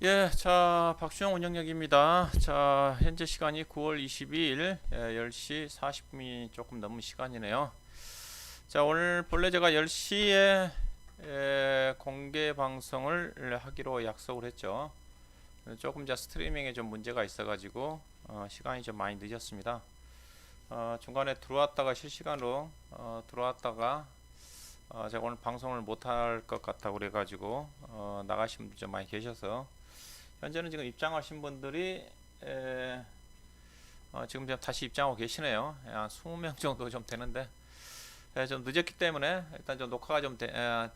예, 자, 박수영 운영역입니다. 자, 현재 시간이 9월 22일 10시 40분이 조금 넘은 시간이네요. 자, 오늘 본래 제가 10시에 공개 방송을 하기로 약속을 했죠. 조금 이제 스트리밍에 좀 문제가 있어가지고 시간이 좀 많이 늦었습니다. 중간에 들어왔다가 실시간으로 들어왔다가 제가 오늘 방송을 못할 것 같다고 그래가지고 나가신 분들 좀 많이 계셔서 현재는 지금 입장하신 분들이 지금 다시 입장하고 계시네요. 한 20명 정도 좀 되는데 좀 늦었기 때문에 일단 좀 녹화가 좀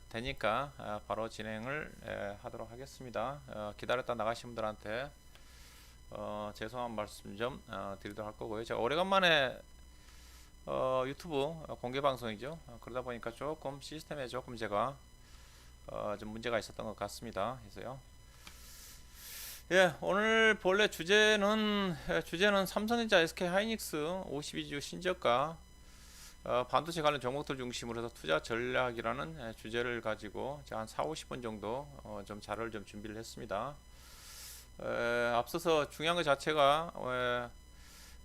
되니까 바로 진행을 하도록 하겠습니다. 기다렸다 나가신 분들한테 죄송한 말씀 좀 드리도록 할 거고요. 제가 오래간만에 유튜브 공개 방송이죠. 그러다 보니까 조금 시스템에 조금 제가 좀 문제가 있었던 것 같습니다. 그래서요. 예, 오늘 본래 주제는 삼성전자, SK하이닉스 52주 신저가 반도체 관련 종목들 중심으로 해서 투자 전략이라는 주제를 가지고 한 4, 50분 정도 좀 자료를 좀 준비를 했습니다. 앞서서 중요한 것 자체가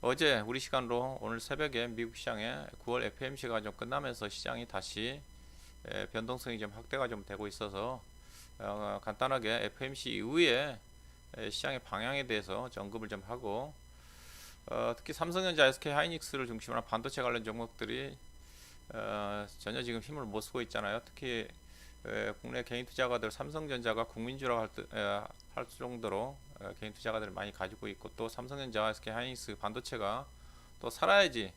어제 우리 시간으로 오늘 새벽에 미국 시장에 9월 FOMC가 좀 끝나면서 시장이 다시 변동성이 좀 확대가 좀 되고 있어서 간단하게 FOMC 이후에 시장의 방향에 대해서 언급을 좀 하고 특히 삼성전자, SK하이닉스를 중심으로 한 반도체 관련 종목들이 전혀 지금 힘을 못 쓰고 있잖아요. 특히 국내 개인 투자가들 삼성전자가 국민주라고 할 정도로 개인 투자가들을 많이 가지고 있고 또 삼성전자, SK하이닉스 반도체가 또 살아야지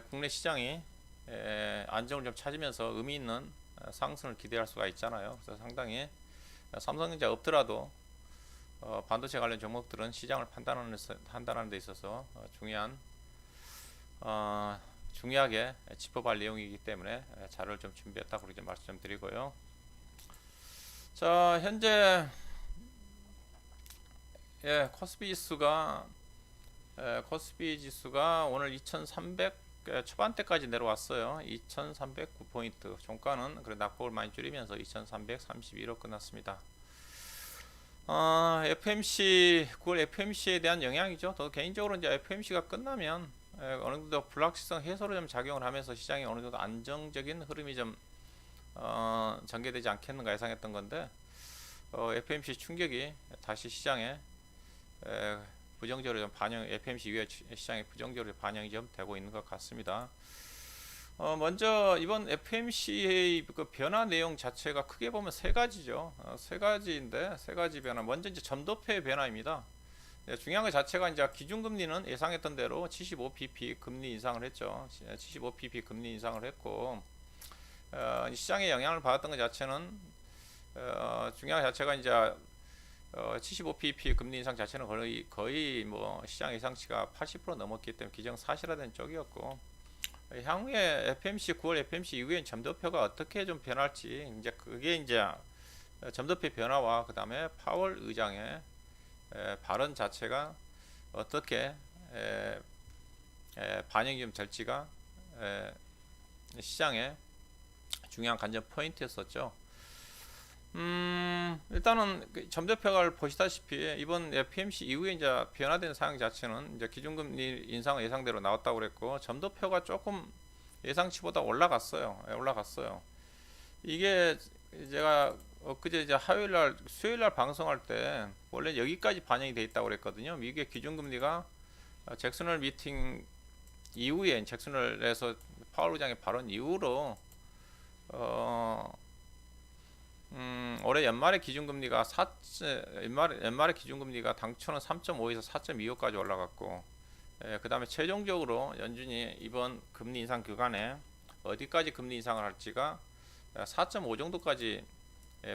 국내 시장이 안정을 좀 찾으면서 의미 있는 상승을 기대할 수가 있잖아요. 그래서 상당히 삼성전자 없더라도 반도체 관련 종목들은 시장을 판단하는 데 있어서 중요하게 짚어볼 내용이기 때문에 자료를 좀 준비했다고 그렇게 말씀드리고요. 자, 현재 코스피 지수가 오늘 2300 초반대까지 내려왔어요. 2309포인트. 종가는 그래 낙폭을 많이 줄이면서 2331로 끝났습니다. FMC 9월 FMC에 대한 영향이죠. 더 개인적으로 이제 FMC가 끝나면 어느 정도 불확실성 해소를 좀 작용을 하면서 시장이 어느 정도 안정적인 흐름이 좀 전개되지 않겠는가 예상했던 건데 FMC 충격이 다시 시장에 부정적으로 좀 FMC 이후에 시장에 부정적으로 반영이 좀 되고 있는 것 같습니다. 먼저 이번 FMC의 그 변화 내용 자체가 크게 보면 세 가지죠. 세 가지 변화. 먼저 이제 점도표의 변화입니다. 중요한 것 자체가 이제 기준금리는 예상했던 대로 75bp 금리 인상을 했죠. 75bp 금리 인상을 했고 시장에 영향을 받았던 것 자체는 중요한 것 자체가 이제 75bp 금리 인상 자체는 거의 뭐 시장 예상치가 80% 넘었기 때문에 기정사실화된 쪽이었고 향후에 FMC 9월 FMC 이후에 점도표가 어떻게 좀 변할지 이제 그게 이제 점도표 변화와 그 다음에 파월 의장의 발언 자체가 어떻게 반영이 좀 될지가 시장의 중요한 관전 포인트였었죠. 일단은 점도표를 보시다시피 이번 FMC 이후에 이제 변화된 상황 자체는 이제 기준금리 인상은 예상대로 나왔다고 그랬고 점도표가 조금 예상치보다 올라갔어요. 이게 제가 엊그제 이제 수요일날 방송할 때 원래 여기까지 반영이 돼 있다고 그랬거든요. 미국의 기준금리가 잭슨홀 미팅 이후에 잭슨홀에서 파월 의장의 발언 이후로 올해 연말에 기준금리가 연말에 기준금리가 당초는 3.5에서 4.25까지 올라갔고 그 다음에 최종적으로 연준이 이번 금리 인상 기간에 어디까지 금리 인상을 할지가 4.5 정도까지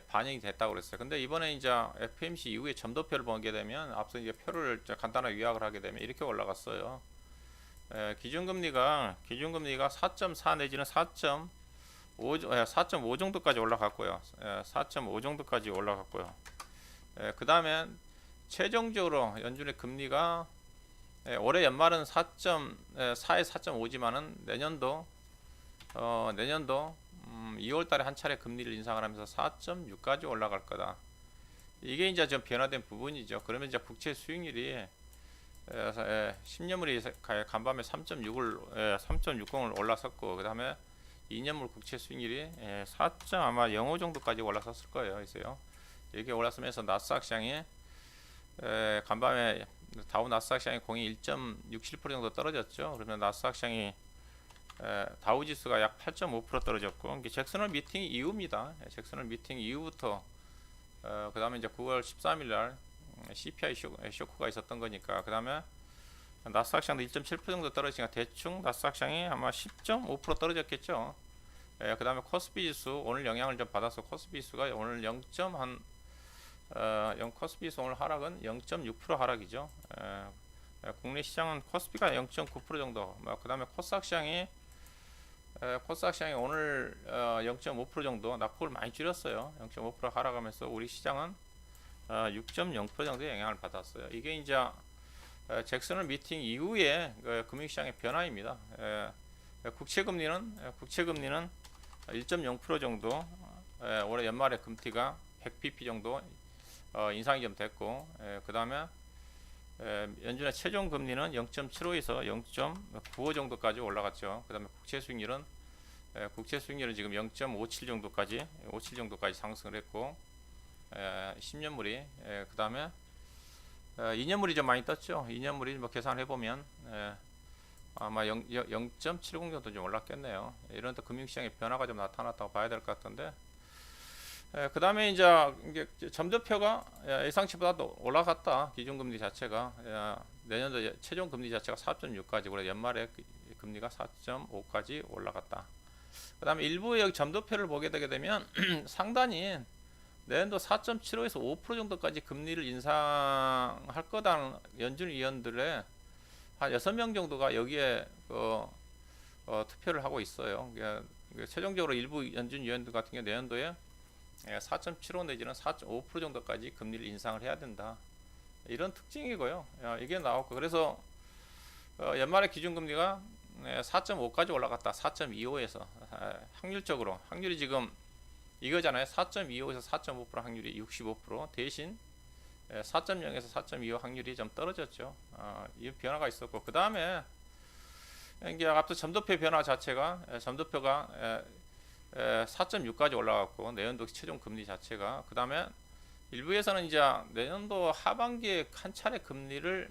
반영이 됐다고 그랬어요. 근데 이번에 이제 FMC 이후에 점도표를 보게 되면 앞서 이제 표를 간단하게 요약을 하게 되면 이렇게 올라갔어요. 기준금리가 4.4 내지는 4.5 정도까지 올라갔고요. 4.5 정도까지 올라갔고요. 그 다음에 최종적으로 연준의 금리가 올해 연말은 4.4에 4.5지만은 내년도 2월달에 한 차례 금리를 인상을 하면서 4.6까지 올라갈 거다. 이게 이제 좀 변화된 부분이죠. 그러면 이제 국채 수익률이 10년물이 간밤에 3.60을 올라섰고, 그 다음에 2년물 국채 수익률이 4. 아마 05 정도까지 올라섰을 거예요. 그래서요. 이렇게 올랐으면서 나스닥 시장이 간밤에 다우 나스닥 시장의 공이 1.67% 정도 떨어졌죠. 그러면 나스닥 시장이 다우 지수가 약 8.5% 떨어졌고, 이게 잭슨홀 미팅 이후입니다. 잭슨홀 미팅 이후부터 그 다음에 이제 9월 13일 날 CPI 쇼크가 있었던 거니까, 그 다음에 나스닥 시장도 1.7% 정도 떨어지니까 대충 나스닥 시장이 아마 10.5% 떨어졌겠죠. 그 다음에 코스피 지수 오늘 영향을 좀 받아서 코스피 지수가 오늘 0. 코스피 지수 오늘 하락은 0.6% 하락이죠. 국내 시장은 코스피가 0.9% 정도. 그 다음에 코스닥 시장이 오늘 0.5% 정도 낙폭을 많이 줄였어요. 0.5% 하락하면서 우리 시장은 6.0% 정도의 영향을 받았어요. 이게 이제 잭슨홀 미팅 이후에 금융시장의 변화입니다. 국채금리는 1.0% 정도, 올해 연말에 금리가 100bp 정도 인상이 좀 됐고, 그 다음에 연준의 최종 금리는 0.75에서 0.95 정도까지 올라갔죠. 그 다음에 국채 수익률은 지금 0.57 정도까지 상승을 했고, 10년물이 그 다음에 2년물이 좀 많이 떴죠. 2년물이 뭐 계산해 보면 아마 0.70 정도 좀 올랐겠네요. 이런 또 금융시장의 변화가 좀 나타났다고 봐야 될 것 같은데, 그 다음에 이제 점도표가 예상치보다도 올라갔다. 기준금리 자체가 내년도 최종 금리 자체가 4.6까지, 올해 연말에 금리가 4.5까지 올라갔다. 그 다음에 일부 여기 점도표를 보게 되게 되면 상단이 내년도 4.75에서 5% 정도까지 금리를 인상할 거다는 연준 위원들의 한 6명 정도가 여기에 투표를 하고 있어요. 최종적으로 일부 연준 위원들 같은 경우 내년도에 4.75 내지는 4.5% 정도까지 금리를 인상을 해야 된다. 이런 특징이고요. 이게 나왔고, 그래서 연말에 기준금리가 4.5까지 올라갔다. 4.25에서 확률이 지금 이거잖아요. 4.25에서 4.5% 확률이 65%, 대신 4.0에서 4.25 확률이 좀 떨어졌죠. 이 변화가 있었고, 그 다음에 이게 앞서 점도표 변화 자체가 점도표가 4.6까지 올라갔고, 내년도 최종 금리 자체가, 그 다음에 일부에서는 이제 내년도 하반기에 한 차례 금리를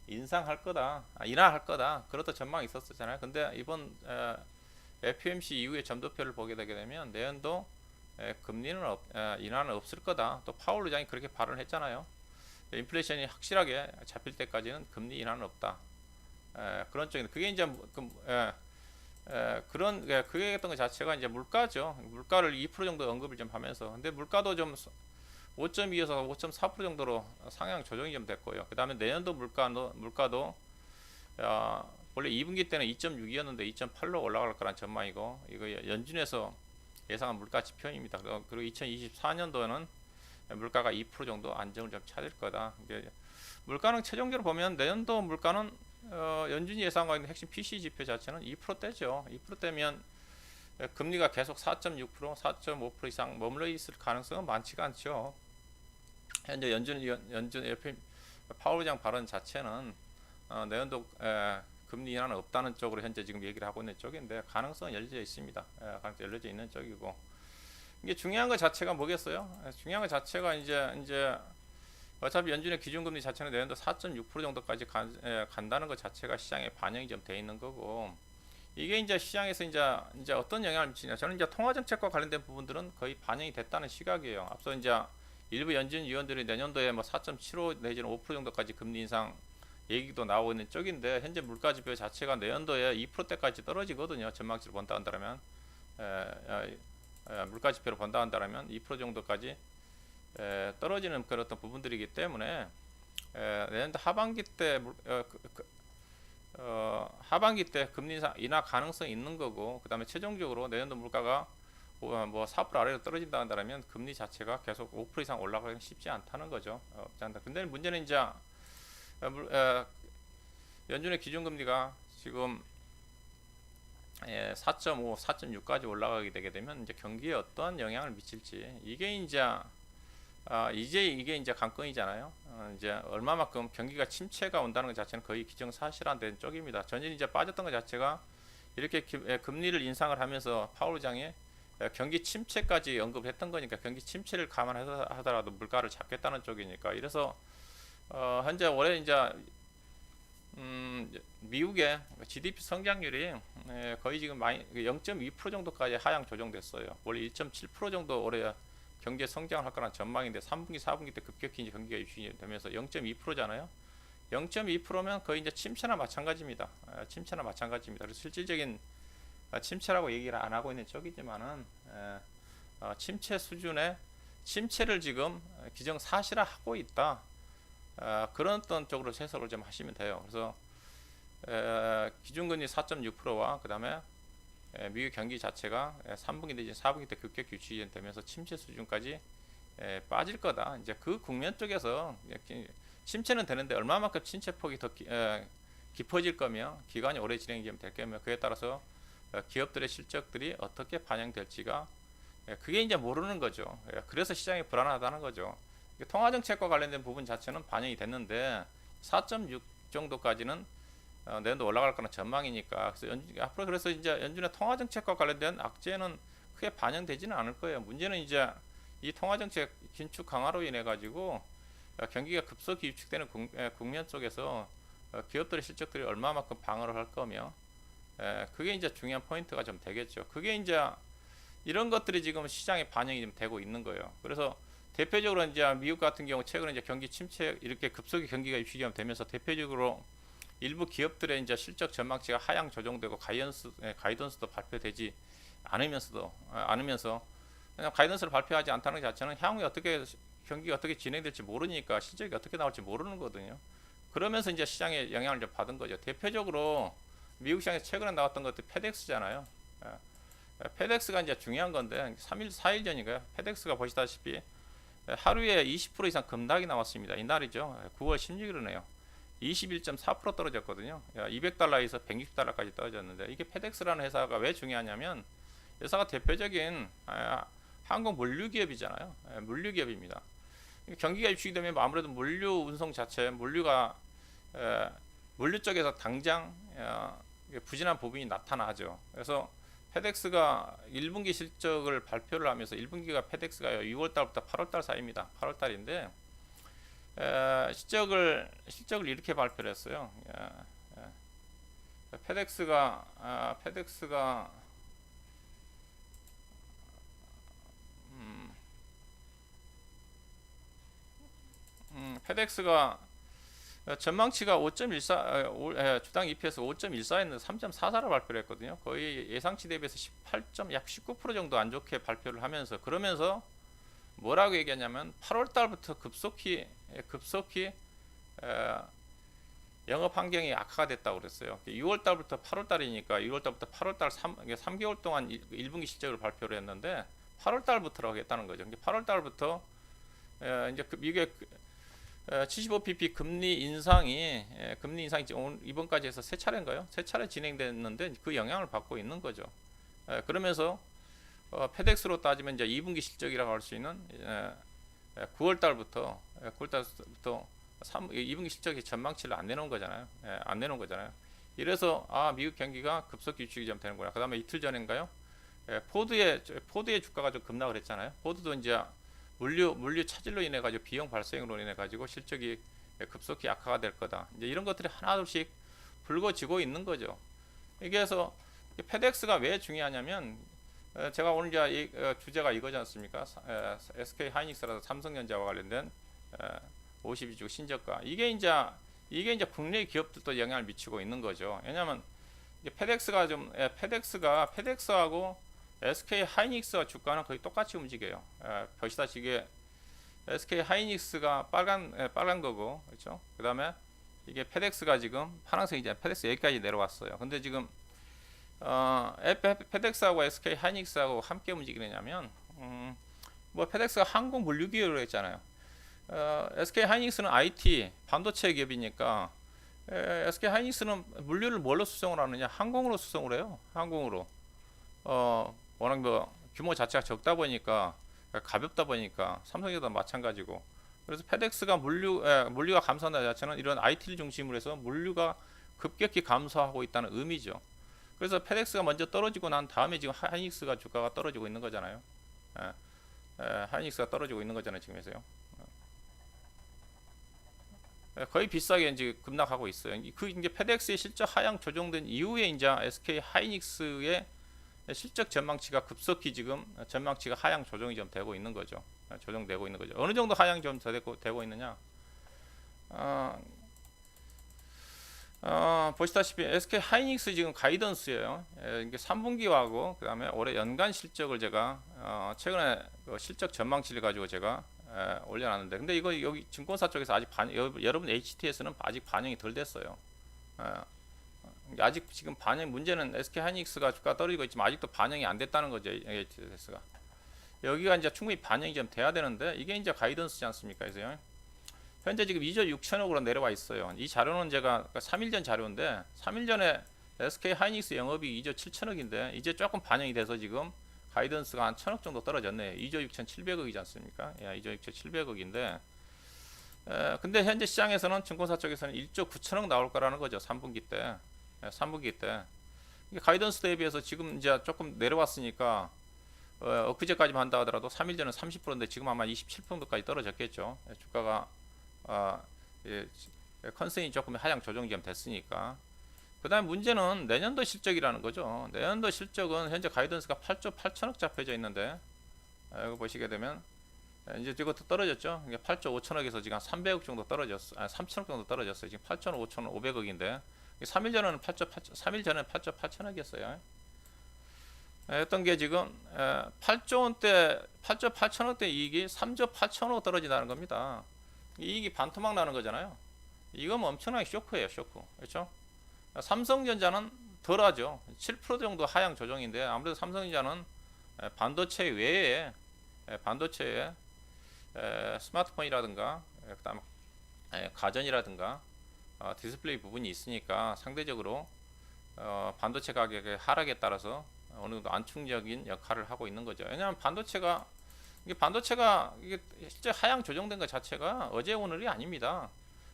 인상할 거다, 인하할 거다, 그렇다 전망이 있었잖아요. 근데 이번 FOMC 이후에 점도표를 보게 되게 되면 내년도 금리는 인하는 없을 거다. 또 파월 의장이 그렇게 발언을 했잖아요. 인플레이션이 확실하게 잡힐 때까지는 금리 인하는 없다. 그런 쪽인데, 그게 이제 그게 했던 것 자체가 이제 물가죠. 물가를 2% 정도 언급을 좀 하면서, 근데 물가도 좀 5.2에서 5.4% 정도로 상향 조정이 좀 됐고요. 그 다음에 내년도 물가도 원래 2분기 때는 2.6이었는데 2.8로 올라갈 거란 전망이고, 이거 연준에서 예상한 물가 지표입니다. 그리고 2024년도에는 물가가 2% 정도 안정을 좀 찾을 거다. 물가는 최종적으로 보면 내년도 물가는 연준이 예상하고 있는 핵심 PC 지표 자체는 2%대죠. 2%대면 금리가 계속 4.6%, 4.5% 이상 머물러 있을 가능성은 많지가 않죠. 현재 연준 파월 의장 발언 자체는 내년도 금리 인하는 없다는 쪽으로 현재 지금 얘기를 하고 있는 쪽인데, 가능성은 열려져 있습니다. 가능성 열려져 있는 쪽이고, 이게 중요한 것 자체가 뭐겠어요? 중요한 것 자체가 이제 어차피 연준의 기준금리 자체는 내년도 4.6% 정도까지 간다는 것 자체가 시장에 반영이 좀 돼 있는 거고, 이게 이제 시장에서 이제 어떤 영향을 미치냐? 저는 이제 통화정책과 관련된 부분들은 거의 반영이 됐다는 시각이에요. 앞서 이제 일부 연준 위원들이 내년도에 뭐 4.75 내지는 5% 정도까지 금리 인상 얘기도 나오고 있는 쪽인데, 현재 물가 지표 자체가 내년도에 2%대까지 떨어지거든요. 전망치를 본다 한다면, 물가 지표를 본다 한다면 2% 정도까지 떨어지는 그런 어떤 부분들이기 때문에 내년도 하반기 때 하반기 때 금리 인하 가능성이 있는 거고, 그 다음에 최종적으로 내년도 물가가 뭐 4% 아래로 떨어진다 한다면 금리 자체가 계속 5% 이상 올라가기 쉽지 않다는 거죠. 없지 않다. 근데 문제는 이제 연준의 기준금리가 지금 4.5, 4.6까지 올라가게 되게 되면 이제 경기에 어떠한 영향을 미칠지, 이게 이제 이제 이게 이제 관건이잖아요. 이제 얼마만큼 경기가 침체가 온다는 것 자체는 거의 기정사실화된 쪽입니다. 전일 이제 빠졌던 것 자체가 이렇게 금리를 인상을 하면서 파월 의장이 경기 침체까지 언급을 했던 거니까 경기 침체를 감안하더라도 물가를 잡겠다는 쪽이니까 이래서 현재 올해 이제 미국의 GDP 성장률이 거의 지금 0.2% 정도까지 하향 조정됐어요. 원래 1.7% 정도 올해 경제 성장을 할 거란 전망인데 3분기, 4분기 때 급격히 이제 경기가 유지되면서 0.2%잖아요. 0.2%면 거의 이제 침체나 마찬가지입니다. 침체나 마찬가지입니다. 그래서 실질적인 침체라고 얘기를 안 하고 있는 쪽이지만은 침체 수준의 침체를 지금 기정사실화하고 있다. 그런 어떤 쪽으로 해석을 좀 하시면 돼요. 그래서 기준금리 4.6%와 그 다음에 미국 경기 자체가 3분기 내지 4분기 때 급격히 유지되면서 침체 수준까지 빠질 거다. 이제 그 국면 쪽에서 침체는 되는데 얼마만큼 침체 폭이 더 깊어질 거며 기간이 오래 진행이 될 거며 그에 따라서 기업들의 실적들이 어떻게 반영될지가 그게 이제 모르는 거죠. 그래서 시장이 불안하다는 거죠. 통화정책과 관련된 부분 자체는 반영이 됐는데 4.6 정도까지는 내년도 올라갈 거는 전망이니까 그래서 앞으로 그래서 이제 연준의 통화정책과 관련된 악재는 크게 반영되지는 않을 거예요. 문제는 이제 이 통화정책 긴축 강화로 인해 가지고 경기가 급속히 위축되는 국면 쪽에서 기업들의 실적들이 얼마만큼 방어를 할 거며 그게 이제 중요한 포인트가 좀 되겠죠. 그게 이제 이런 것들이 지금 시장에 반영이 좀 되고 있는 거예요. 그래서 대표적으로 이제 미국 같은 경우 최근에 이제 경기 침체 이렇게 급속히 경기가 유지가 되면서 대표적으로 일부 기업들의 이제 실적 전망치가 하향 조정되고 가이던스도 발표되지 않으면서 그냥 가이던스를 발표하지 않다는 것 자체는 향후에 어떻게 경기가 어떻게 진행될지 모르니까 실적이 어떻게 나올지 모르는 거거든요. 그러면서 이제 시장에 영향을 좀 받은 거죠. 대표적으로 미국 시장에 최근에 나왔던 것도 페덱스잖아요. 페덱스가 이제 중요한 건데 3일 4일 전인가요? 페덱스가 보시다시피 하루에 20% 이상 급락이 나왔습니다. 이날이죠. 9월 16일이네요. 21.4% 떨어졌거든요. 200달러에서 160달러까지 떨어졌는데 이게 페덱스라는 회사가 왜 중요하냐면 회사가 대표적인 항공 물류 기업이잖아요. 물류 기업입니다. 경기가 위축이 되면 아무래도 물류 운송 자체 물류 쪽에서 당장 부진한 부분이 나타나죠. 그래서 페덱스가 1분기 실적을 발표를 하면서 1분기가 페덱스가 6월달부터 8월달 사이입니다. 8월달인데 실적을 이렇게 발표를 했어요. 페덱스가 전망치가 5.14 주당 EPS 5.14였는데 3.44를 발표를 했거든요. 거의 예상치 대비해서 18약 19% 정도 안 좋게 발표를 하면서 그러면서 뭐라고 얘기하냐면 8월 달부터 급속히 영업 환경이 악화가 됐다고 그랬어요. 6월 달부터 8월 달이니까 6월 달부터 8월 달 3개월 동안 1분기 실적을 발표를 했는데 8월 달부터라고 했다는 거죠. 8월 달부터 이제 미국의 75pp 금리 인상이 이번까지 해서 세 차례인가요? 세 차례 진행됐는데 그 영향을 받고 있는 거죠. 그러면서 페덱스로 따지면 이제 2분기 실적이라고 할 수 있는 9월 달부터 2분기 실적이 전망치를 안 내놓은 거잖아요. 이래서 미국 경기가 급속히 위축이 좀 되는구나. 그다음에 이틀 전인가요? 포드의 주가가 좀 급락을 했잖아요. 포드도 이제 물류 차질로 인해 가지고 비용 발생으로 인해 가지고 실적이 급속히 악화가 될 거다. 이제 이런 것들이 하나둘씩 불거지고 있는 거죠. 이게 해서 페덱스가 왜 중요하냐면 제가 오늘 이제 주제가 이거지 않습니까? SK 하이닉스라서 삼성전자와 관련된 52주 신저가 이게 이제 국내 기업들도 영향을 미치고 있는 거죠. 왜냐하면 페덱스하고 SK 하이닉스와 주가는 거의 똑같이 움직여요. 보시다시피 SK 하이닉스가 빨간 거고, 그렇죠? 그 다음에 이게 페덱스가 지금 파란색이죠. 페덱스 여기까지 내려왔어요. 근데 지금 페덱스하고 SK 하이닉스하고 함께 움직이느냐면, 페덱스가 항공 물류 기업으로 했잖아요. SK 하이닉스는 IT 반도체 기업이니까 SK 하이닉스는 물류를 뭘로 수송을 하느냐? 항공으로 수송을 해요. 항공으로. 워낙 규모 자체가 적다 보니까 그러니까 가볍다 보니까 삼성전자도 마찬가지고. 그래서 페덱스가 물류가 감소한다는 자체는 이런 IT를 중심으로 해서 물류가 급격히 감소하고 있다는 의미죠. 그래서 페덱스가 먼저 떨어지고 난 다음에 지금 하이닉스가 주가가 떨어지고 있는 거잖아요. 예, 하이닉스가 떨어지고 있는 거잖아요, 지금에서요. 거의 비싸게 이제 급락하고 있어요. 그 이제 페덱스의 실적 하향 조정된 이후에 이제 SK 하이닉스의 실적 전망치가 급속히 지금 전망치가 하향 조정이 좀 되고 있는 거죠. 조정되고 있는 거죠. 어느 정도 하향 좀 되고 있느냐? 보시다시피 SK 하이닉스 지금 가이던스예요. 이게 3분기하고 그다음에 올해 연간 실적을 제가 최근에 그 실적 전망치를 가지고 제가 올려놨는데, 근데 이거 여기 증권사 쪽에서 아직 여러분 HTS는 아직 반영이 덜 됐어요. 아직 지금 문제는 SK 하이닉스가 주가 떨어지고 있지만 아직도 반영이 안 됐다는 거죠. HTS가 여기가 이제 충분히 반영이 좀 돼야 되는데, 이게 이제 가이던스지 않습니까? 그래서 현재 지금 2조 6천억으로 내려와 있어요. 이 자료는 제가 3일 전 자료인데, 3일 전에 SK 하이닉스 영업이 2조 7천억인데 이제 조금 반영이 돼서 지금 가이던스가 한 1천억 정도 떨어졌네요. 2조 6,700억이지 않습니까? 2조 6,700억인데, 근데 현재 시장에서는 증권사 쪽에서는 1조 9천억 나올 거라는 거죠. 3분기 때. 3분기 때. 가이던스 대비해서 지금 이제 조금 내려왔으니까 엊그제까지만 한다 하더라도 3일 전은 30%인데 지금 아마 27%까지 떨어졌겠죠. 주가가 컨센이 조금 하향 조정이 좀 됐으니까. 그 다음에 문제는 내년도 실적이라는 거죠. 내년도 실적은 현재 가이던스가 8조 8천억 잡혀져 있는데, 이거 보시게 되면 이제 이것도 떨어졌죠. 8조 5천억에서 지금 한 300억 정도 떨어졌어. 3천억 정도 떨어졌어요. 지금 8조 5천 5백억인데 3일 전에는 8조 8천억이었어요. 했던 게 지금 8조 원대 8조 8천억대 이익이 3조 8천억 떨어진다는 겁니다. 이익이 반토막 나는 거잖아요. 이건 엄청나게 쇼크예요, 쇼크. 그렇죠? 삼성전자는 덜하죠. 7% 정도 하향 조정인데, 아무래도 삼성전자는 반도체 외에 스마트폰이라든가 그다음 가전이라든가 디스플레이 부분이 있으니까 상대적으로 반도체 가격의 하락에 따라서 어느 정도 안충적인 역할을 하고 있는 거죠. 왜냐하면 반도체가 이게 실제 하향 조정된 것 자체가 어제 오늘이 아닙니다.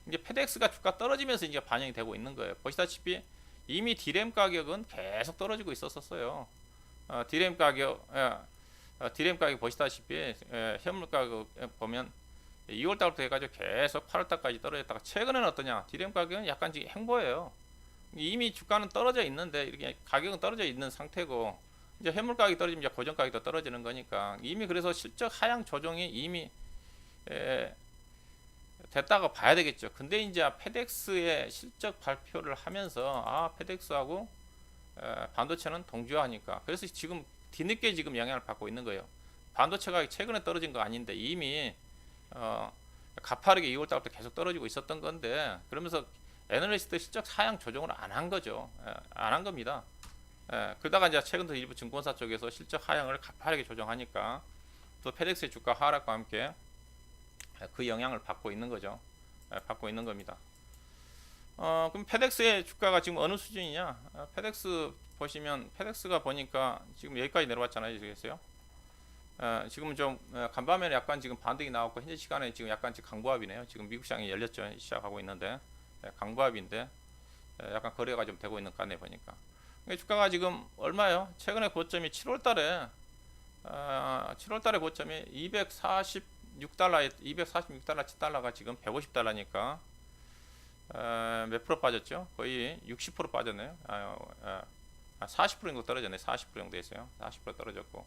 이제 페덱스가 주가 떨어지면서 이제 반영이 되고 있는 거예요. 보시다시피 이미 디램 가격은 계속 떨어지고 있었어요. 디램 가격 보시다시피 현물 가격 보면 2월 달부터 해가지고 계속 8월 달까지 떨어졌다가 최근에는 어떠냐? 디램 가격은 약간 지금 행보예요. 이미 주가는 떨어져 있는데 이렇게 가격은 떨어져 있는 상태고, 이제 현물 가격이 떨어지면 이제 고정 가격도 떨어지는 거니까 이미 그래서 실적 하향 조정이 이미 됐다고 봐야 되겠죠. 근데 이제 페덱스의 실적 발표를 하면서 페덱스하고 반도체는 동조하니까, 그래서 지금 뒤늦게 지금 영향을 받고 있는 거예요. 반도체 가격이 최근에 떨어진 거 아닌데 이미 가파르게 2월 달부터 계속 떨어지고 있었던 건데, 그러면서 애널리스트 실적 하향 조정을 안 한 거죠. 안 한 겁니다. 그러다가 이제 최근 일부 증권사 쪽에서 실적 하향을 가파르게 조정하니까 또 페덱스의 주가 하락과 함께 그 영향을 받고 있는 거죠. 받고 있는 겁니다. 그럼 페덱스의 주가가 지금 어느 수준이냐? 페덱스 보시면, 페덱스가 보니까 지금 여기까지 내려왔잖아요. 그래서요. 지금 좀 간밤에는 약간 지금 반등이 나왔고, 현재 시간에 지금 약간 강보합이네요. 지금 미국 시장이 열렸죠. 시작하고 있는데 강보합인데 약간 거래가 좀 되고 있는 것 같네 보니까. 주가가 지금 얼마예요? 최근에 고점이 7월달에 7월달에 고점이 246달러 7달러가 지금 150달러니까 몇 프로 빠졌죠? 거의 60% 빠졌네요. 40% 정도 떨어졌네. 40% 정도 했어요. 40% 떨어졌고.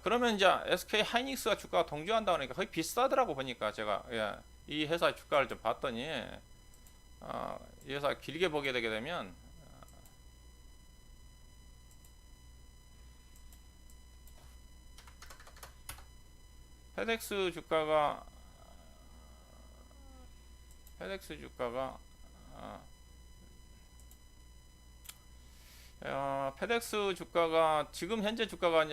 그러면 이제 SK 하이닉스가 주가가 동조한다 하니까 거의 비슷하더라고 보니까, 제가 이 회사 주가를 좀 봤더니 이 회사 길게 보게 되게 되면 페덱스 주가가 페덱스 주가가 지금 현재 주가가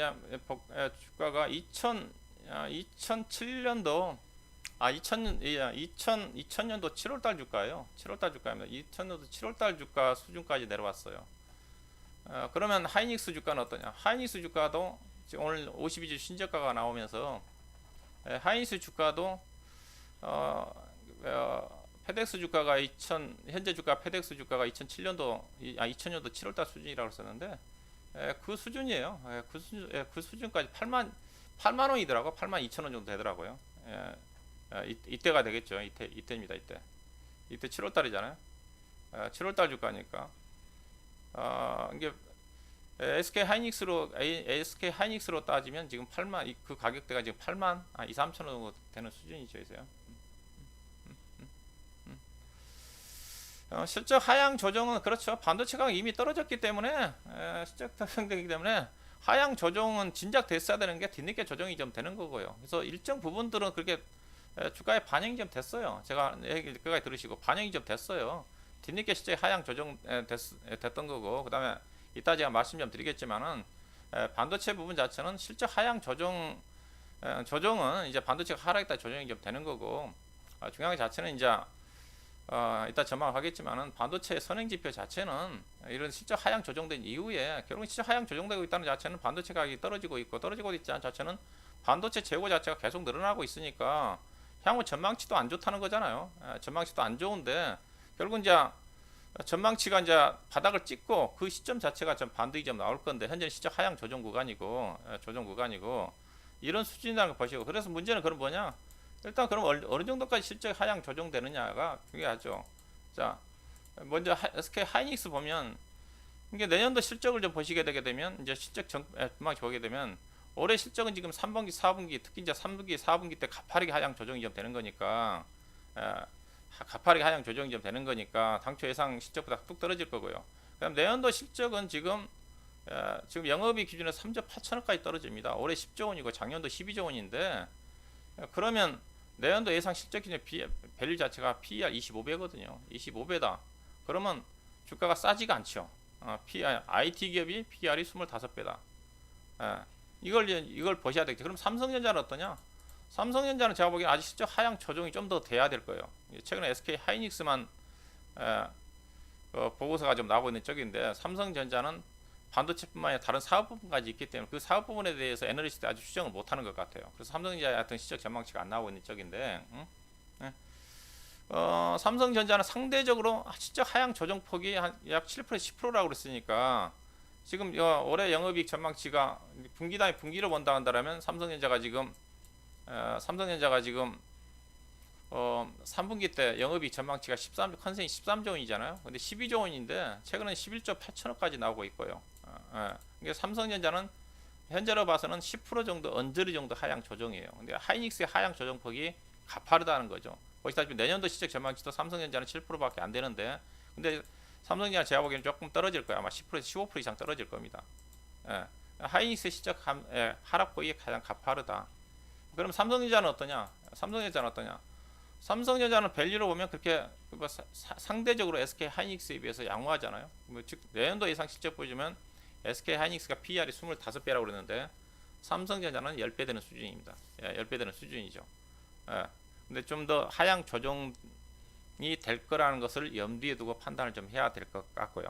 주가가 2007년도 2000년도 7월달 주가예요. 7월달 주가입니다. 2000년도 7월달 주가 수준까지 내려왔어요. 그러면 하이닉스 주가는 어떠냐? 하이닉스 주가도 오늘 52주 신저가가 나오면서 하이닉스 주가도 페덱스 주가가 현재 주가 페덱스 주가가 2007년도 2000년도 7월달 수준이라고 썼는데 그 수준이에요. 그 수준까지 8만 원이더라고. 8만 2천 원 정도 되더라고요. 이때가 되겠죠. 이때입니다. 이때 7월 달이잖아요. 7월 달 주가니까 이게 SK 하이닉스로 따지면 지금 8만 그 가격대가 지금 8만 2, 3천 원 정도 되는 수준이죠, 이제요. 실적 하향 조정은 그렇죠. 반도체가 이미 떨어졌기 때문에 실적 상승되기 때문에 하향 조정은 진작 됐어야 되는 게 뒤늦게 조정이 좀 되는 거고요. 그래서 일정 부분들은 그렇게 주가에 반영이 좀 됐어요. 제가 얘기 끝까지 들으시고 반영이 좀 됐어요. 뒤늦게 실제 하향 조정 됐던 거고, 그 다음에 이따 제가 말씀 좀 드리겠지만은 반도체 부분 자체는 실적 하향 조정은 이제 반도체가 하락했다 조정이 좀 되는 거고, 중요한 자체는 이제 이따 전망하겠지만은 반도체 선행 지표 자체는 이런 실적 하향 조정된 이후에 결국 실적 하향 조정되고 있다는 자체는 반도체 가격이 떨어지고 있지 않은 자체는 반도체 재고 자체가 계속 늘어나고 있으니까 향후 전망치도 안 좋다는 거잖아요. 전망치도 안 좋은데 결국 이제 전망치가 이제 바닥을 찍고 그 시점 자체가 좀 반등이 좀 나올 건데 현재 실적 하향 조정 구간이고 이런 수준이라는 걸 보시고, 그래서 문제는 그럼 뭐냐? 일단 그럼 어느 정도까지 실적 하향 조정되느냐가 중요하죠. 자, 먼저 SK 하이닉스 보면 이게 내년도 실적을 좀 보시게 되게 되면 이제 실적 전망 보게 되면 올해 실적은 지금 3분기, 4분기, 특히 이제 3분기, 4분기 때 가파르게 하향 조정이 좀 되는 거니까 가파르게 하향 조정이 좀 되는 거니까 당초 예상 실적보다 뚝 떨어질 거고요. 그다음 내년도 실적은 지금 영업이익 기준에서 3조 8천억까지 떨어집니다. 올해 10조 원이고 작년도 12조 원인데 그러면 내년도 예상 실적 기준 밸류 자체가 PER 25배거든요. 25배다. 그러면 주가가 싸지가 않죠. IT 기업이 PER이 25배다. 이걸 보셔야 되겠죠. 그럼 삼성전자는 어떠냐? 삼성전자는 제가 보기엔 아직 실적 하향 조정이 좀 더 돼야 될 거예요. 최근에 SK 하이닉스만 보고서가 좀 나오고 있는 쪽인데 삼성전자는 반도체뿐만 아니라 다른 사업 부분까지 있기 때문에 그 사업 부분에 대해서 애널리스트가 아주 추정을 못하는 것 같아요. 그래서 삼성전자의 어떤 실적 전망치가 안 나오고 있는 쪽인데 삼성전자는 상대적으로 실적 하향 조정 폭이 한 약 7% 10%라고 그랬으니까 지금 올해 영업이익 전망치가 분기 단위 분기로 본다 한다면 삼성전자가 지금 3분기 때 영업이익 전망치가 컨센이 13조 원이잖아요. 근데 12조 원인데 최근에 11조 8천억까지 나오고 있고요. 이게 삼성전자는 현재로 봐서는 10% 정도 언저리 정도 하향 조정이에요. 근데 하이닉스의 하향 조정폭이 가파르다는 거죠. 보시다시피 내년도 실적 전망치도 삼성전자는 7%밖에 안 되는데, 근데 삼성전자 제가 보기에는 조금 떨어질 거예요. 아마 10%에서 15% 이상 떨어질 겁니다. 하이닉스의 실적 하락폭이 가장 가파르다. 그럼 삼성전자는 어떠냐? 삼성전자는 밸류로 보면 그렇게 상대적으로 SK 하이닉스에 비해서 양호하잖아요. 즉 내년도 예상 실적 보여주면 SK 하이닉스가 PER이 25배라고 그러는데 삼성전자는 10배 되는 수준입니다. 10배 되는 수준이죠. 근데 좀 더 하향 조정이 될 거라는 것을 염두에 두고 판단을 좀 해야 될 것 같고요.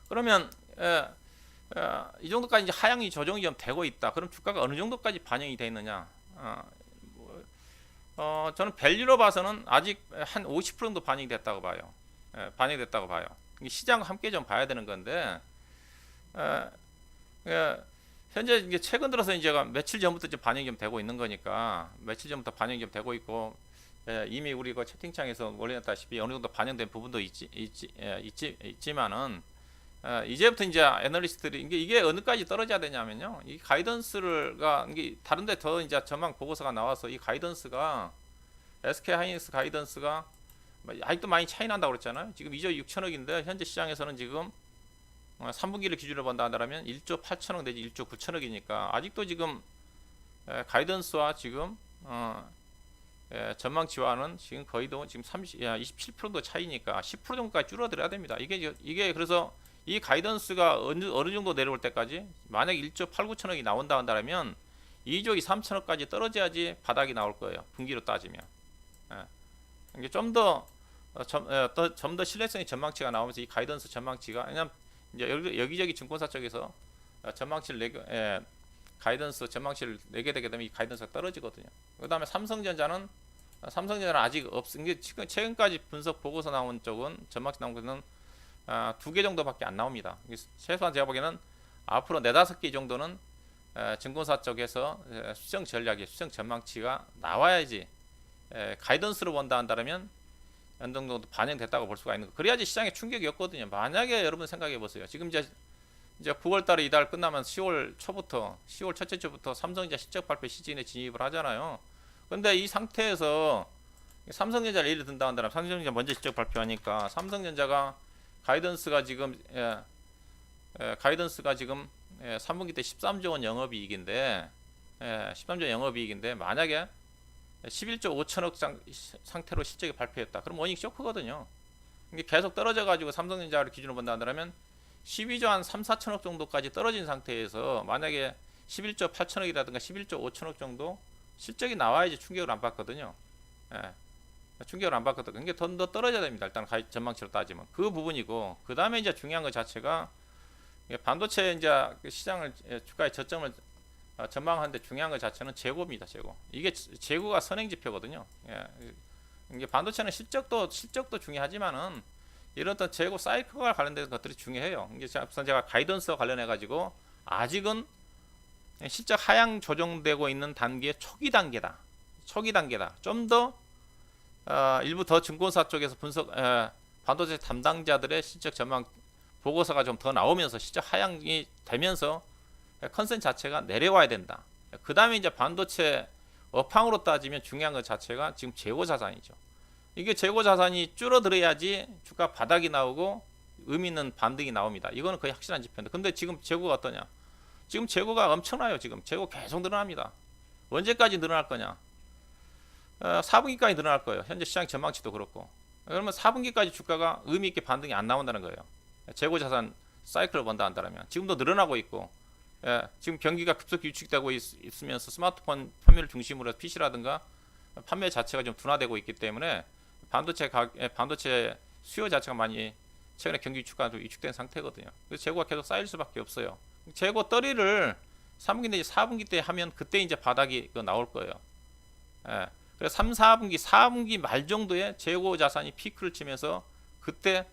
그러면 이 정도까지 이제 하향이 조정이 좀 되고 있다. 그럼 주가가 어느 정도까지 반영이 되어 있느냐? 저는 밸류로 봐서는 아직 한 50% 정도 반영이 됐다고 봐요. 시장과 함께 좀 봐야 되는 건데, 현재 이게 최근 들어서 이제 며칠 전부터 좀 반영이 좀 되고 있는 거니까, 며칠 전부터 반영이 좀 되고 있고, 이미 우리 그 채팅창에서 올려놨다시피 어느 정도 반영된 부분도 있지만은, 이제부터 이제 애널리스트들이 이게 어느까지 떨어져야 되냐면요, 이 가이던스가 이게 다른데 더 이제 전망 보고서가 나와서 이 가이던스가 SK 하이닉스 가이던스가 아직도 많이 차이 난다고 그랬잖아요. 지금 2조 6천억인데 현재 시장에서는 지금 3분기를 기준으로 본다 한다면 1조 8천억 내지 1조 9천억이니까 아직도 지금 가이던스와 지금 전망치와는 지금 거의도 지금 27% 차이니까 10% 정도까지 줄어들어야 됩니다. 이게 그래서 이 가이던스가 어느 정도 내려올 때까지 만약 1조 8, 9천억이 나온다 한다면 2조 2, 3천억까지 떨어져야지 바닥이 나올 거예요. 분기로 따지면. 이게 좀 더 신뢰성의 전망치가 나오면서 이 가이던스 전망치가, 왜냐면 이제 여기저기 증권사 쪽에서 전망치를 가이던스 전망치를 내게 되게 되면 이 가이던스가 떨어지거든요. 그다음에 삼성전자는 아직 없은 게 최근까지 분석 보고서 나온 쪽은 전망치 나온 것은 두 개 정도밖에 안 나옵니다. 최소한 제가 보기에는 앞으로 네다섯 개 정도는 증권사 쪽에서 수정 전략이 수정 전망치가 나와야지 가이던스로 본다 한다면 어느 정도 반영됐다고 볼 수가 있는 거. 그래야지 시장에 충격이 없거든요. 만약에 여러분 생각해 보세요. 지금 이제 9월 달에 이달 끝나면 10월 첫째 주부터 삼성전자 실적 발표 시즌에 진입을 하잖아요. 근데 이 상태에서 삼성전자를 예를 든다 한다면 삼성전자 먼저 실적 발표하니까 삼성전자가 가이던스가 지금 3분기 때 13조 원 영업이익인데 13조 영업이익인데 만약에 11조 5천억 상태로 실적이 발표했다. 그럼 원익 쇼크거든요. 이게 계속 떨어져 가지고 삼성전자를 기준으로 본다 한다면 12조 한 3, 4천억 정도까지 떨어진 상태에서 만약에 11조 8천억이라든가 11조 5천억 정도 실적이 나와야지 충격을 안 받거든요. 충격을 안 받거든요. 이게 더 떨어져야 됩니다. 일단 전망치로 따지면 그 부분이고, 그 다음에 이제 중요한 것 자체가 반도체 이제 시장을 주가의 저점을 전망하는데 중요한 것 자체는 재고입니다. 재고. 이게 재고가 선행 지표거든요. 이게 반도체는 실적도 중요하지만은 이런 어떤 재고 사이클과 관련된 것들이 중요해요. 이게 우선 제가 가이던스와 관련해 가지고 아직은 실적 하향 조정되고 있는 단계의 초기 단계다. 좀 더 일부 더 증권사 쪽에서 반도체 담당자들의 실적 전망 보고서가 좀 더 나오면서 실적 하향이 되면서 컨센 자체가 내려와야 된다. 그 다음에 이제 반도체 업황으로 따지면 중요한 것 자체가 지금 재고 자산이죠. 이게 재고 자산이 줄어들어야지 주가 바닥이 나오고 의미 있는 반등이 나옵니다. 이거는 거의 확실한 지표인데, 근데 지금 재고가 어떠냐? 지금 재고가 엄청나요. 지금 재고 계속 늘어납니다. 언제까지 늘어날 거냐? 4분기까지 늘어날 거예요. 현재 시장 전망치도 그렇고. 그러면 4분기까지 주가가 의미 있게 반등이 안 나온다는 거예요. 재고 자산 사이클을 본다 한다면 지금도 늘어나고 있고, 지금 경기가 급속히 위축되고 있으면서 스마트폰 판매를 중심으로 PC라든가 판매 자체가 좀 둔화되고 있기 때문에 반도체 수요 자체가 많이 최근에 경기 위축과 위축된 상태거든요. 그래서 재고가 계속 쌓일 수밖에 없어요. 재고 떨이를 3분기 내지 4분기 때 하면 그때 이제 바닥이 나올 거예요. 그래서 3, 4분기 말 정도에 재고 자산이 피크를 치면서 그때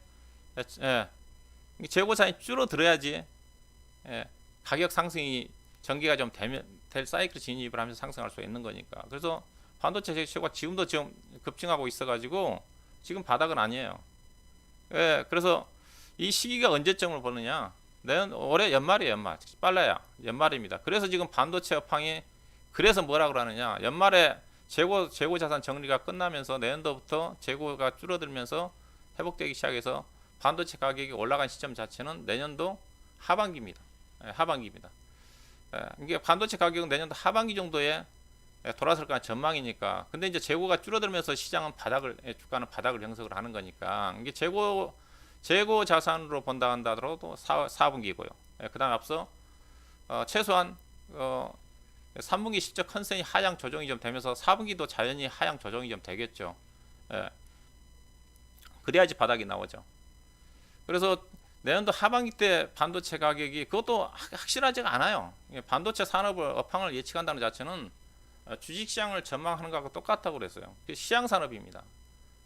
재고 자산이 줄어들어야지 가격 상승이 전개가 좀 될 사이클 진입을 하면서 상승할 수 있는 거니까. 그래서 반도체 재고가 지금도 지금 급증하고 있어가지고 지금 바닥은 아니에요. 그래서 이 시기가 언제쯤을 보느냐? 올해 연말이에요. 빨라야 연말입니다. 그래서 지금 반도체 업황이 그래서 뭐라 그러느냐? 연말에 재고 자산 정리가 끝나면서 내년도부터 재고가 줄어들면서 회복되기 시작해서 반도체 가격이 올라간 시점 자체는 내년도 하반기입니다. 이게 반도체 가격은 내년도 하반기 정도에 돌아설 거란 전망이니까. 근데 이제 재고가 줄어들면서 시장은 주가는 바닥을 형성을 하는 거니까. 이게 재고 자산으로 본다 한다더라도 4분기고요. 그다음 앞서 최소한 3분기 실적 컨센이 하향 조정이 좀 되면서 4분기도 자연히 하향 조정이 좀 되겠죠. 그래야지 바닥이 나오죠. 그래서 내년도 하반기 때 반도체 가격이 그것도 확실하지가 않아요. 반도체 산업을 업황을 예측한다는 자체는 주식시장을 전망하는 것하고 똑같다고 그랬어요. 시향산업입니다.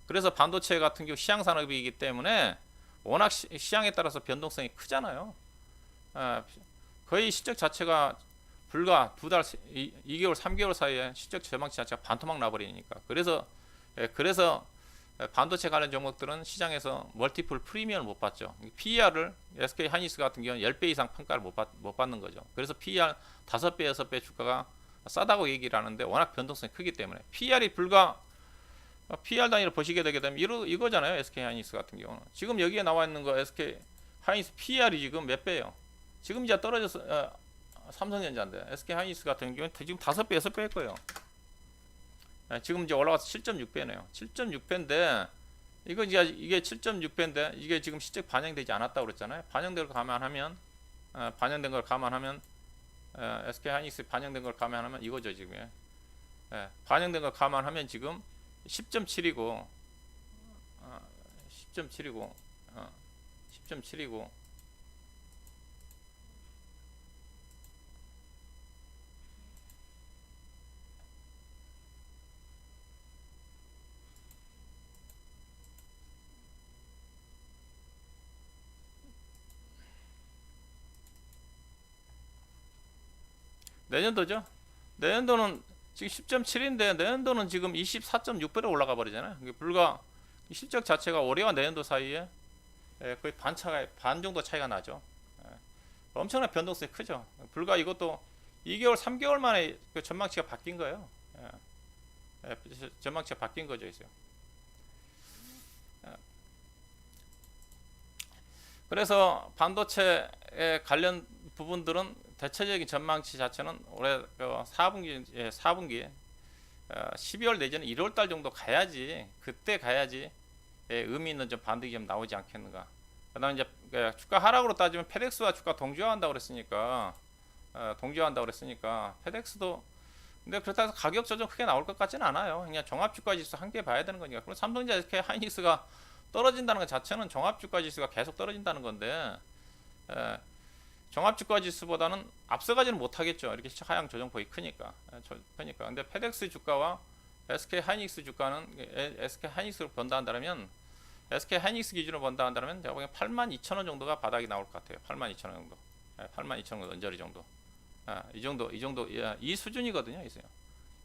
그래서 반도체 같은 경우 시향산업이기 때문에 워낙 시향에 따라서 변동성이 크잖아요. 거의 실적 자체가 불과 2개월, 3개월 사이에 실적 전망치 자체가 반토막 나버리니까. 그래서 반도체 관련 종목들은 시장에서 멀티플 프리미엄을 못 받죠. PER을 SK 하이닉스 같은 경우는 10배 이상 평가를 못 받는 거죠. 그래서 PER 5배, 6배 주가가 싸다고 얘기를 하는데 워낙 변동성이 크기 때문에 PER이 PR 단위로 보시게 되게 되면 이거잖아요. SK 하이닉스 같은 경우는 지금 여기에 나와 있는 거 SK 하이닉스 PER이 지금 몇 배예요? 지금 이제 떨어져서 삼성전자인데 SK 하이닉스 같은 경우는 지금 5배, 6배일 거예요. 지금 이제 올라가서 7.6배네요. 7.6배인데 이게 7.6배인데 이게 지금 실적 반영되지 않았다고 그랬잖아요. 반영된 걸 감안하면 SK 하이닉스 반영된 걸 감안하면 이거죠 지금. 반영된 걸 감안하면 지금 10.7이고 10.7이고 내년도죠. 내년도는 지금 10.7인데 내년도는 지금 24.6배로 올라가 버리잖아요. 이게 불과 실적 자체가 올해와 내년도 사이에 거의 반 정도 차이가 나죠. 엄청난 변동성이 크죠. 불과 이것도 2개월, 3개월 만에 그 전망치가 바뀐 거예요. 전망치가 바뀐 거죠, 있어요. 그래서 반도체에 관련 부분들은 대체적인 전망치 자체는 올해 4분기 12월 내지는 1월 달 정도 가야지, 그때 가야지 의미 있는 좀 반등이 좀 나오지 않겠는가. 그다음 이제 주가 하락으로 따지면 페덱스와 주가 동조한다고 그랬으니까 페덱스도 근데 그렇다고 해서 가격 조정 크게 나올 것 같지는 않아요. 그냥 종합주가 지수 함께 봐야 되는 거니까. 그리고 삼성전자, SK 하이닉스가 떨어진다는 것 자체는 종합주가 지수가 계속 떨어진다는 건데 종합주가 지수보다는 앞서가지는 못하겠죠. 이렇게 하향 조정폭이 크니까. 근데 페덱스 주가와 SK 하이닉스 주가는 SK 하이닉스로 본다 한다면 SK 하이닉스 기준으로 본다 한다면 제가 보기엔 82,000원 정도가 바닥이 나올 것 같아요. 82,000원 정도. 82,000원 정도 언저리 정도. 이 수준이거든요. 있어요.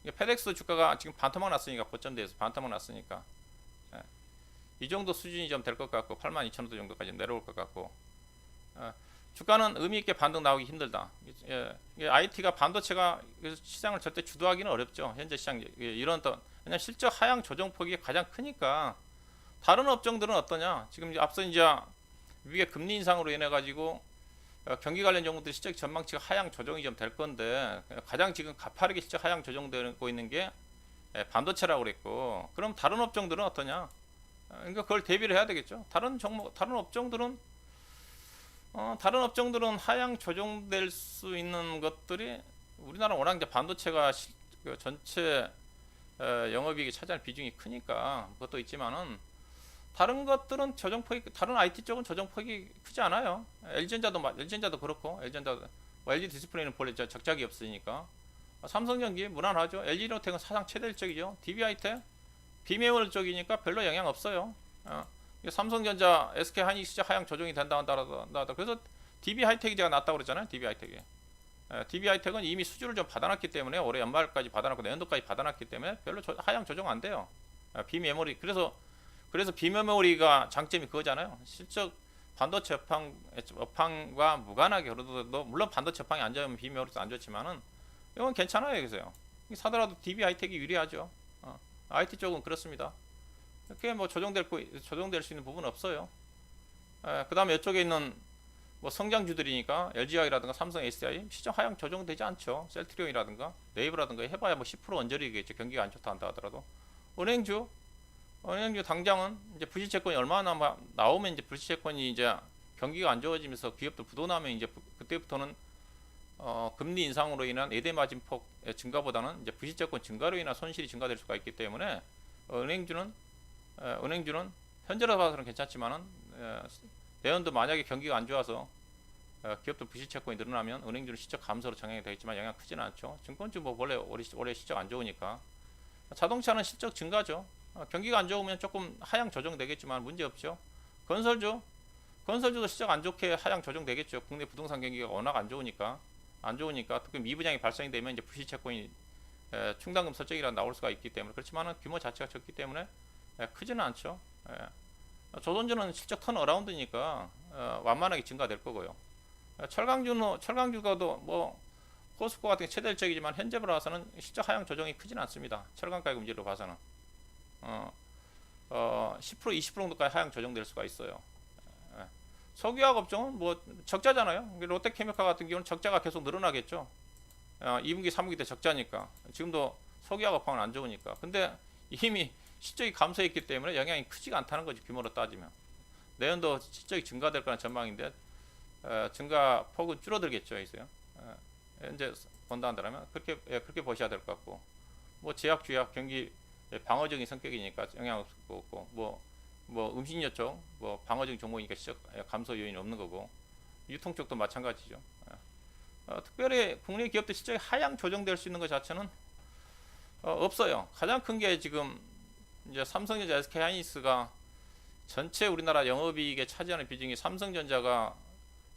페덱스 주가가 지금 반토막 났으니까 고점대에서 반토막 났으니까 이 정도 수준이 좀 될 것 같고 82,000원 정도까지 내려올 것 같고 주가는 의미 있게 반등 나오기 힘들다. IT가 반도체가 시장을 절대 주도하기는 어렵죠. 현재 시장 이런 또 왜냐면 실적 하향 조정폭이 가장 크니까 다른 업종들은 어떠냐? 지금 앞서 이제 미국의 금리 인상으로 인해 가지고 경기 관련 종목들 실적 전망치가 하향 조정이 좀 될 건데 가장 지금 가파르게 실적 하향 조정되고 있는 게 반도체라고 그랬고 그럼 다른 업종들은 어떠냐? 그러니까 그걸 대비를 해야 되겠죠. 다른 업종들은 하향 조정될 수 있는 것들이 우리나라 워낙 이제 반도체가 전체 영업이익이 차지하는 비중이 크니까 그것도 있지만은 다른 것들은 다른 IT 쪽은 조정폭이 크지 않아요. LG전자도 그렇고 LG 디스플레이는 본래 적자기 없으니까 삼성전기 무난하죠. LG노텍은 사상 최대일적이죠. DB하이텍 비메모리 쪽이니까 별로 영향 없어요. 삼성전자, SK 하이닉스 하향 조정이 된다 한다. 그래서 DB하이텍이 제가 낫다고 그랬잖아요. DB하이텍은 이미 수주를 좀 받아놨기 때문에 올해 연말까지 받아놨고 내년도까지 받아놨기 때문에 별로 하향 조정 안 돼요. 비메모리 그래서 비메모리가 장점이 그거잖아요. 실적 반도체 업황과 무관하게 그래도 물론 반도체 업황이 안 좋으면 비메모리도 안 좋지만은 이건 괜찮아요. 여기서요. 사더라도 DB하이텍이 유리하죠. IT 쪽은 그렇습니다. 그게 뭐 조정될 수 있는 부분은 없어요. 그 다음에 이쪽에 있는 뭐 성장주들이니까 LG화학이라든가 삼성 SDI 시장 하향 조정되지 않죠. 셀트리온이라든가 네이버라든가 해봐야 뭐 10% 언저리겠죠. 경기가 안 좋다 한다 하더라도 은행주 당장은 이제 부실채권이 얼마나 나오면 이제 부실채권이 이제 경기가 안 좋아지면서 기업들 부도나면 이제 그때부터는 금리 인상으로 인한 예대 마진폭 증가보다는 이제 부실채권 증가로 인한 손실이 증가될 수가 있기 때문에 은행주는 현재로 봐서는 괜찮지만은 내년도 만약에 경기가 안 좋아서 기업들 부실채권이 늘어나면 은행주는 실적 감소로 정향이 되겠지만 영향 크지는 않죠. 증권주 뭐 원래 올해 실적 안 좋으니까 자동차는 실적 증가죠. 경기가 안 좋으면 조금 하향 조정되겠지만 문제 없죠. 건설주도 실적 안 좋게 하향 조정되겠죠. 국내 부동산 경기가 워낙 안 좋으니까 특히 미분양이 발생이 되면 이제 부실채권이 충당금 설정이라 나올 수가 있기 때문에 그렇지만은 규모 자체가 적기 때문에 크지는 않죠. 조선주는 실적 턴 어라운드니까 완만하게 증가될 거고요. 철강주가도 뭐 포스코 같은 게 최대일적이지만 현재 봐서는 실적 하향 조정이 크지는 않습니다. 철강 가격 문제로 봐서는 10% 20% 정도까지 하향 조정될 수가 있어요. 석유화학 업종은 뭐 적자잖아요. 롯데케미칼 같은 경우는 적자가 계속 늘어나겠죠. 2분기 3분기 때 적자니까 지금도 석유화학 업황은 안 좋으니까 근데 이미 실적이 감소했기 때문에 영향이 크지가 않다는 거지. 규모로 따지면 내년도 실적이 증가될 거라는 전망인데 증가폭은 줄어들겠죠. 있어요. 현재 본다 한다면 그렇게 보셔야 될 것 같고 뭐 제약 주약 경기 방어적인 성격이니까 영향 없을 거고 뭐 음식료 쪽 뭐 방어적인 종목이니까 시적 감소 요인이 없는 거고 유통 쪽도 마찬가지죠. 특별히 국내 기업들 실적이 하향 조정될 수 있는 것 자체는 없어요. 가장 큰 게 지금 이제 삼성전자, SK 하이닉스가 전체 우리나라 영업이익에 차지하는 비중이 삼성전자가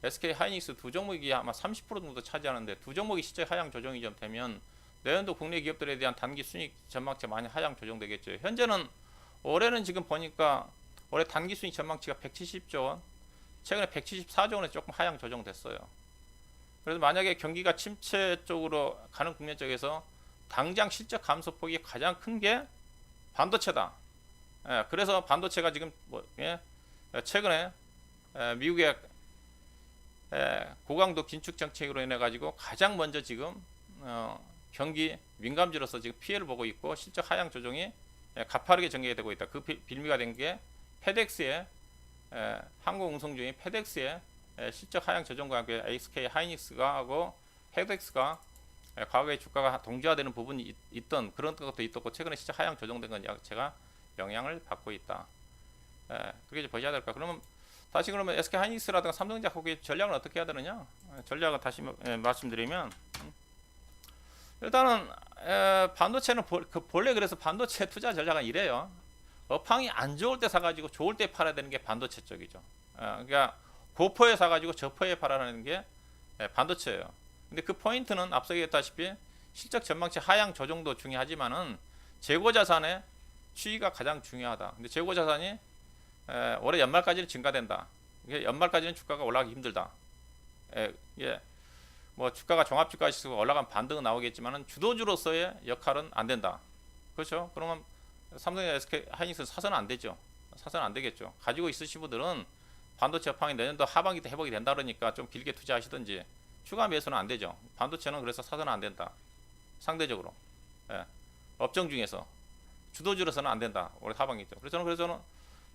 SK 하이닉스 두 종목이 아마 30% 정도 차지하는데 두 종목이 실적 하향 조정이 좀 되면 내년도 국내 기업들에 대한 단기 순익 전망치 많이 하향 조정되겠죠. 현재는 올해는 지금 보니까 올해 단기 순익 전망치가 170조 원, 최근에 174조 원에 조금 하향 조정됐어요. 그래서 만약에 경기가 침체 쪽으로 가는 국면 쪽에서 당장 실적 감소폭이 가장 큰 게 반도체다. 예, 그래서 반도체가 지금 최근에 미국의 고강도 긴축 정책으로 인해 가지고 가장 먼저 지금 경기 민감지로서 지금 피해를 보고 있고 실적 하향 조정이 가파르게 전개가 되고 있다. 그 빌미가 된 게 페덱스의 항공운송 중인 페덱스의 실적 하향 조정과 함께 SK 하이닉스가 하고 페덱스가 과거에 주가가 동조화되는 부분이 있던 그런 것도 있었고 최근에 실적 하향 조정된 건 제가 영향을 받고 있다. 그렇게 보셔야 될까. 그러면 다시 그러면 SK 하이닉스라든가 삼성전자 거기 전략은 어떻게 해야 되느냐? 전략을 다시 말씀드리면 일단은 반도체는 본래 그래서 반도체 투자 전략은 이래요. 업황이 안 좋을 때 사가지고 좋을 때 팔아야 되는 게 반도체 쪽이죠. 그러니까 고포에 사가지고 저포에 팔아라는 게 반도체예요. 근데 그 포인트는 앞서 얘기했다시피 실적 전망치 하향 조정도 중요하지만은 재고 자산의 추이가 가장 중요하다. 근데 재고 자산이 올해 연말까지는 증가된다. 연말까지는 주가가 올라가기 힘들다. 뭐 주가가 종합주가 지수가 올라간 반등은 나오겠지만은 주도주로서의 역할은 안 된다. 그렇죠? 그러면 삼성이나 SK 하이닉스 사서는 안 되죠. 사서는 안 되겠죠. 가지고 있으신 분들은 반도체 업황이 내년도 하반기 때 회복이 된다 그러니까 좀 길게 투자하시든지 추가 매수는 안 되죠. 반도체는 그래서 사서는 안 된다. 상대적으로 업종 중에서 주도주로서는 안 된다. 올해 하반기죠. 그래서 저는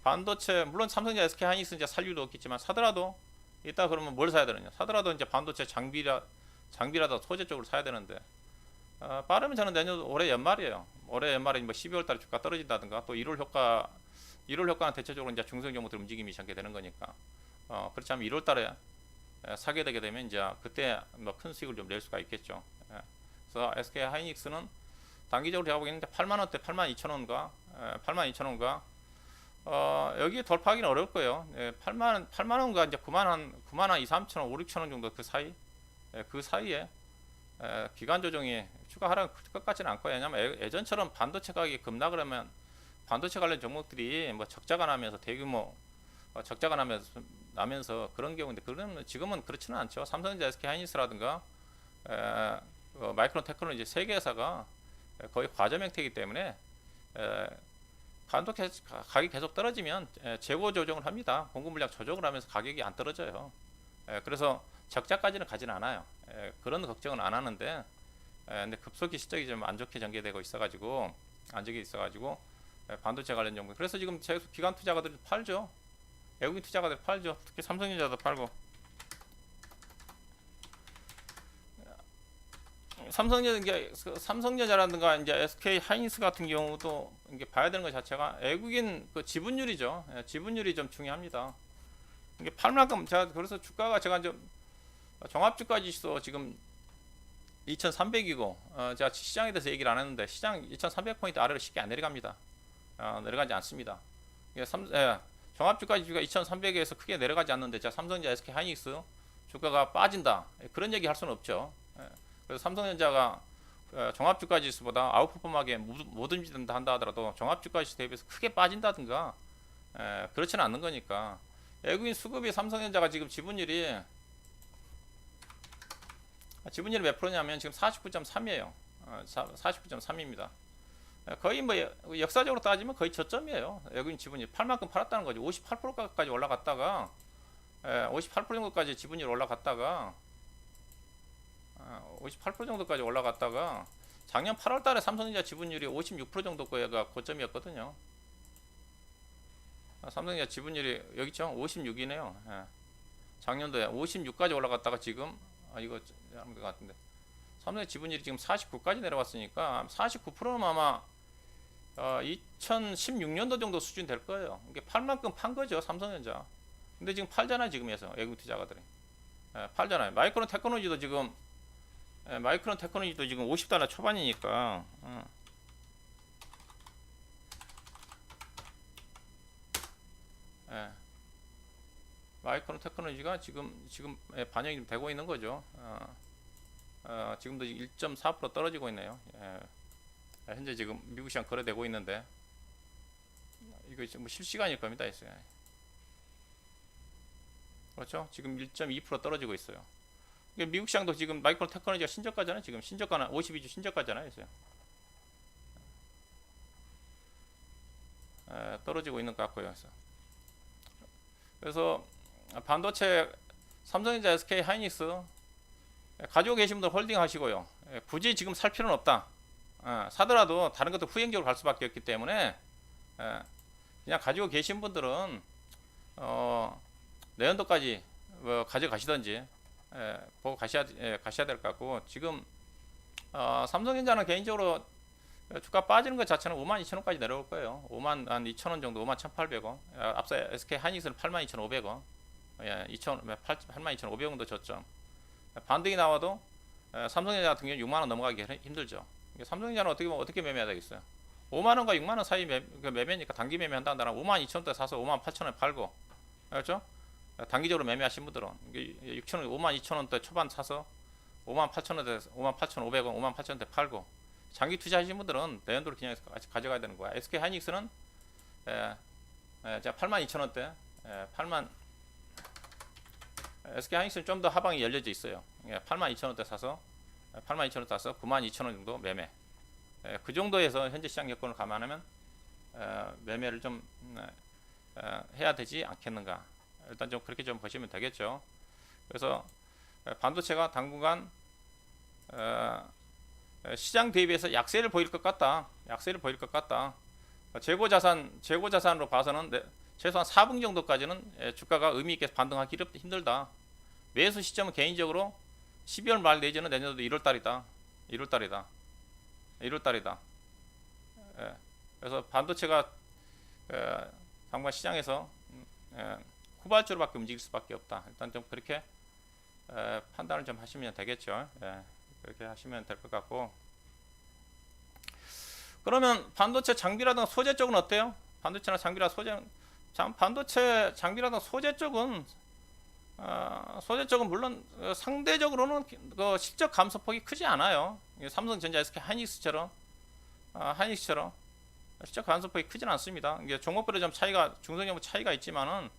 반도체 물론 삼성전자 SK 하이닉스 이제 살 이유도 없겠지만 사더라도 이따 그러면 뭘 사야 되느냐? 사더라도 이제 반도체 장비라도 소재 쪽으로 사야 되는데 빠르면 저는 내년 올해 연말이에요. 올해 연말에 뭐 12월 달에 주가 떨어진다든가 또 1월 효과는 대체적으로 이제 중성 종목들 움직임이 시작하게 되는 거니까 그렇지 않으면 1월 달에 사게 되게 되면 이제 그때 뭐 큰 수익을 좀 낼 수가 있겠죠. 그래서 SK 하이닉스는 단기적으로 제가 보기에는 8만 원대 8만 2천 원과 8만 2천 원과 여기 돌파하기는 어려울 거예요. 8만 원과 이제 9만 한 2, 3천 원, 5, 6천 원 정도 그 사이에 기간 조정이 추가 하락 것 같지는 않고 왜냐면 예전처럼 반도체 가격이 급락을 하면 반도체 관련 종목들이 뭐 적자가 나면서 대규모 적자가 나면서 그런 경우인데 그러면 지금은 그렇지는 않죠. 삼성전자, SK 하이닉스라든가 마이크론 테크놀로지 세 개 회사가 거의 과점 형태이기 때문에 반도체 가격이 계속 떨어지면 재고 조정을 합니다. 공급 물량 조정을 하면서 가격이 안 떨어져요. 그래서 적자까지는 가진 않아요. 그런 걱정은 안 하는데 근데 급속히 실적이 좀 안 좋게 전개되고 있어가지고 반도체 관련 종목 그래서 지금 기관 투자가들이 팔죠. 외국인 투자가들이 팔죠. 특히 삼성전자도 팔고 삼성전자라든가 이제 SK 하이닉스 같은 경우도 이게 봐야 되는 것 자체가 외국인 그 지분율이죠. 지분율이 좀 중요합니다. 이게 팔 만큼 제가 그래서 주가가 제가 이제 종합주가 지수 지금 2300이고 제가 시장에 대해서 얘기를 안 했는데 시장 2300포인트 아래로 쉽게 안 내려갑니다. 내려가지 않습니다. 종합주가 지수가 2300에서 크게 내려가지 않는데 제가 삼성전자, SK 하이닉스 주가가 빠진다 그런 얘기 할 수는 없죠. 그래서 삼성전자가 종합주가 지수보다 아웃퍼폼하게 못 움직인다 한다 하더라도 종합주가 지수 대비해서 크게 빠진다든가 그렇지는 않는 거니까 외국인 수급이 삼성전자가 지금 지분율이 몇 프로냐면 지금 49.3이에요. 49.3입니다. 거의 뭐 역사적으로 따지면 거의 저점이에요. 외국인 지분율 팔만큼 팔았다는 거죠. 58%까지 올라갔다가 58% 정도까지 지분율 올라갔다가 58% 정도까지 올라갔다가 작년 8월 달에 삼성전자 지분율이 56% 정도가 고점이었거든요. 삼성전자 지분율이 여기 있죠. 56이네요. 작년도에 56까지 올라갔다가 지금 이거 하는 것 같은데 삼성전자 지분율이 지금 49까지 내려왔으니까 49%는 아마 2016년도 정도 수준 될 거예요. 이게 팔 만큼 판 거죠. 삼성전자. 근데 지금 팔잖아요. 지금에서 외국 투자가들이 팔잖아요. 마이크론 테크놀로지도 지금 50달러 초반이니까 마이크론 테크놀로지가 지금 반영이 좀 되고 있는 거죠. 지금도 1.4% 떨어지고 있네요. 현재 지금 미국 시장 거래되고 있는데 이거 지금 뭐 실시간일 겁니다. 있어요. 그렇죠? 지금 1.2% 떨어지고 있어요. 미국 시장도 지금 마이크론 테크놀로지가 신저가잖아요. 지금 신저가는 52주 신저가잖아요. 있어요. 떨어지고 있는 것 같고요. 그래서 반도체 삼성전자, SK 하이닉스 가지고 계신 분들 홀딩 하시고요. 굳이 지금 살 필요는 없다. 사더라도 다른 것도 후행적으로 갈 수밖에 없기 때문에 그냥 가지고 계신 분들은 내년도까지 뭐 가져가시던지 보고 가셔야 될 것 같고, 지금 삼성전자는 개인적으로 주가 빠지는 것 자체는 52,000원까지 내려올 거예요. 52,000원 정도, 51,800원. 앞서 SK 하이닉스는 82,500원. 82,500원 정도 저점. 반등이 나와도 삼성전자 같은 경우는 6만원 넘어가기 힘들죠. 삼성전자는 어떻게 매매해야 되겠어요? 5만원과 6만원 사이 매매니까 단기 매매한다는 52,000원대 사서 58,000원에 팔고, 그렇죠? 단기적으로 매매하신 분들은 6,000원, 52,000원대 초반 사서 58,000원대, 58,500원, 58,000원대 팔고, 장기 투자하신 분들은 내년도로 그냥 가져가야 되는 거야. SK 하이닉스는 82,000원대, SK 하이닉스는 좀 더 하방이 열려져 있어요. 82,000원대 사서 82,000원 사서 92,000원 정도 매매. 그 정도에서 현재 시장 여건을 감안하면 매매를 좀 해야 되지 않겠는가. 일단 좀 그렇게 좀 보시면 되겠죠. 그래서 반도체가 당분간 시장 대비해서 약세를 보일 것 같다. 재고 자산으로 봐서는 최소한 4분 정도까지는 주가가 의미 있게 반등하기 힘들다. 매수 시점은 개인적으로 12월 말 내지는 내년도 1월 달이다. 그래서 반도체가 당분간 시장에서 후발주로밖에 움직일 수밖에 없다. 일단 좀 그렇게 판단을 좀 하시면 되겠죠. 그렇게 하시면 될 것 같고, 그러면 반도체 장비라든가 소재 쪽은 어때요? 반도체 장비라든가 소재 쪽은 물론 상대적으로는 그 실적 감소폭이 크지 않아요. 삼성전자, SK 하이닉스처럼 실적 감소폭이 크진 않습니다. 이게 종목별로 좀 중성 종목 차이가 있지만은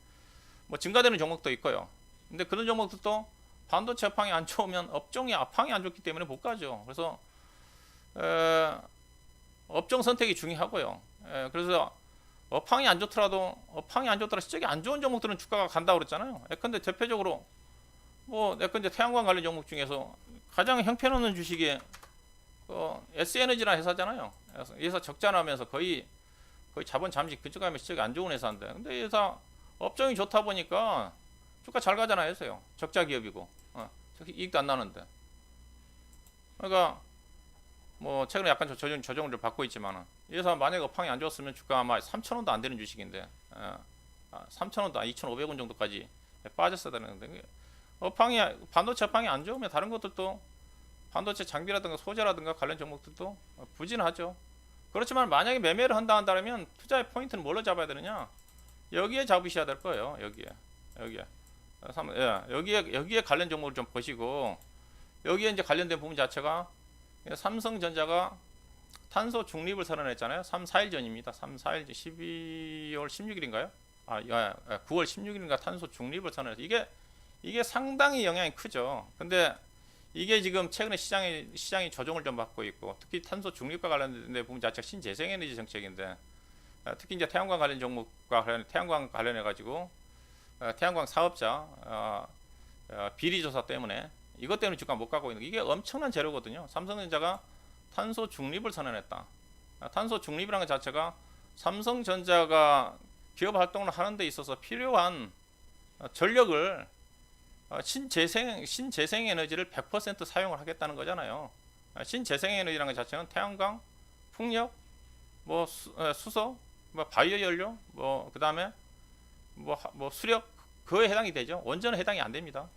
뭐 증가되는 종목도 있고요. 근데 그런 종목들도 반도체 업황이 안 좋으면 업종이 업황이 안 좋기 때문에 못 가죠. 그래서 업종 선택이 중요하고요. 그래서 업황이 안 좋더라도 실적이 안 좋은 종목들은 주가가 간다고 그랬잖아요. 근데 대표적으로 이제 태양광 관련 종목 중에서 가장 형편없는 주식이 S에너지라는 회사잖아요. 이 회사 적자 나면서 거의 자본 잠식 근처가면 실적이 안 좋은 회사인데, 근데 이 회사 업종이 좋다 보니까 주가 잘 가잖아요. 해서요. 적자 기업이고 이익도 안 나는데. 그러니까 뭐 최근에 약간 조정을 좀 받고 있지만은, 이 회사 만약에 업황이 안 좋았으면 주가 아마 3,000원도 안 되는 주식인데 3,000원도 2,500원 정도까지 빠졌어야 되는데, 반도체 업황이 안 좋으면 다른 것들도 반도체 장비라든가 소재라든가 관련 종목들도 부진하죠. 그렇지만 만약에 매매를 한다면 투자의 포인트는 뭘로 잡아야 되느냐? 여기에 잡으셔야 될 거예요. 여기에 관련 종목을 좀 보시고, 여기에 이제 관련된 부분 자체가 삼성전자가 탄소 중립을 선언했잖아요. 3, 4일 전입니다. 3, 4일 전 12월 16일인가요? 9월 16일인가 탄소 중립을 선언해서 이게 상당히 영향이 크죠. 근데 이게 지금 최근에 시장이 조정을 좀 받고 있고, 특히 탄소 중립과 관련된 부분 자체가 신재생에너지 정책인데, 특히 이제 태양광 관련 종목과 태양광 관련해 가지고 태양광 사업자 비리 조사 때문에 이것 때문에 주가 못 가고 있는 게, 이게 엄청난 재료거든요. 삼성전자가 탄소 중립을 선언했다. 탄소 중립이라는 것 자체가 삼성전자가 기업 활동을 하는 데 있어서 필요한 전력을 신재생 에너지를 100% 사용을 하겠다는 거잖아요. 신재생 에너지라는 것 자체는 태양광, 풍력, 수소, 바이오 연료, 그다음에 수력, 그거에 해당이 되죠. 원전은 해당이 안 됩니다.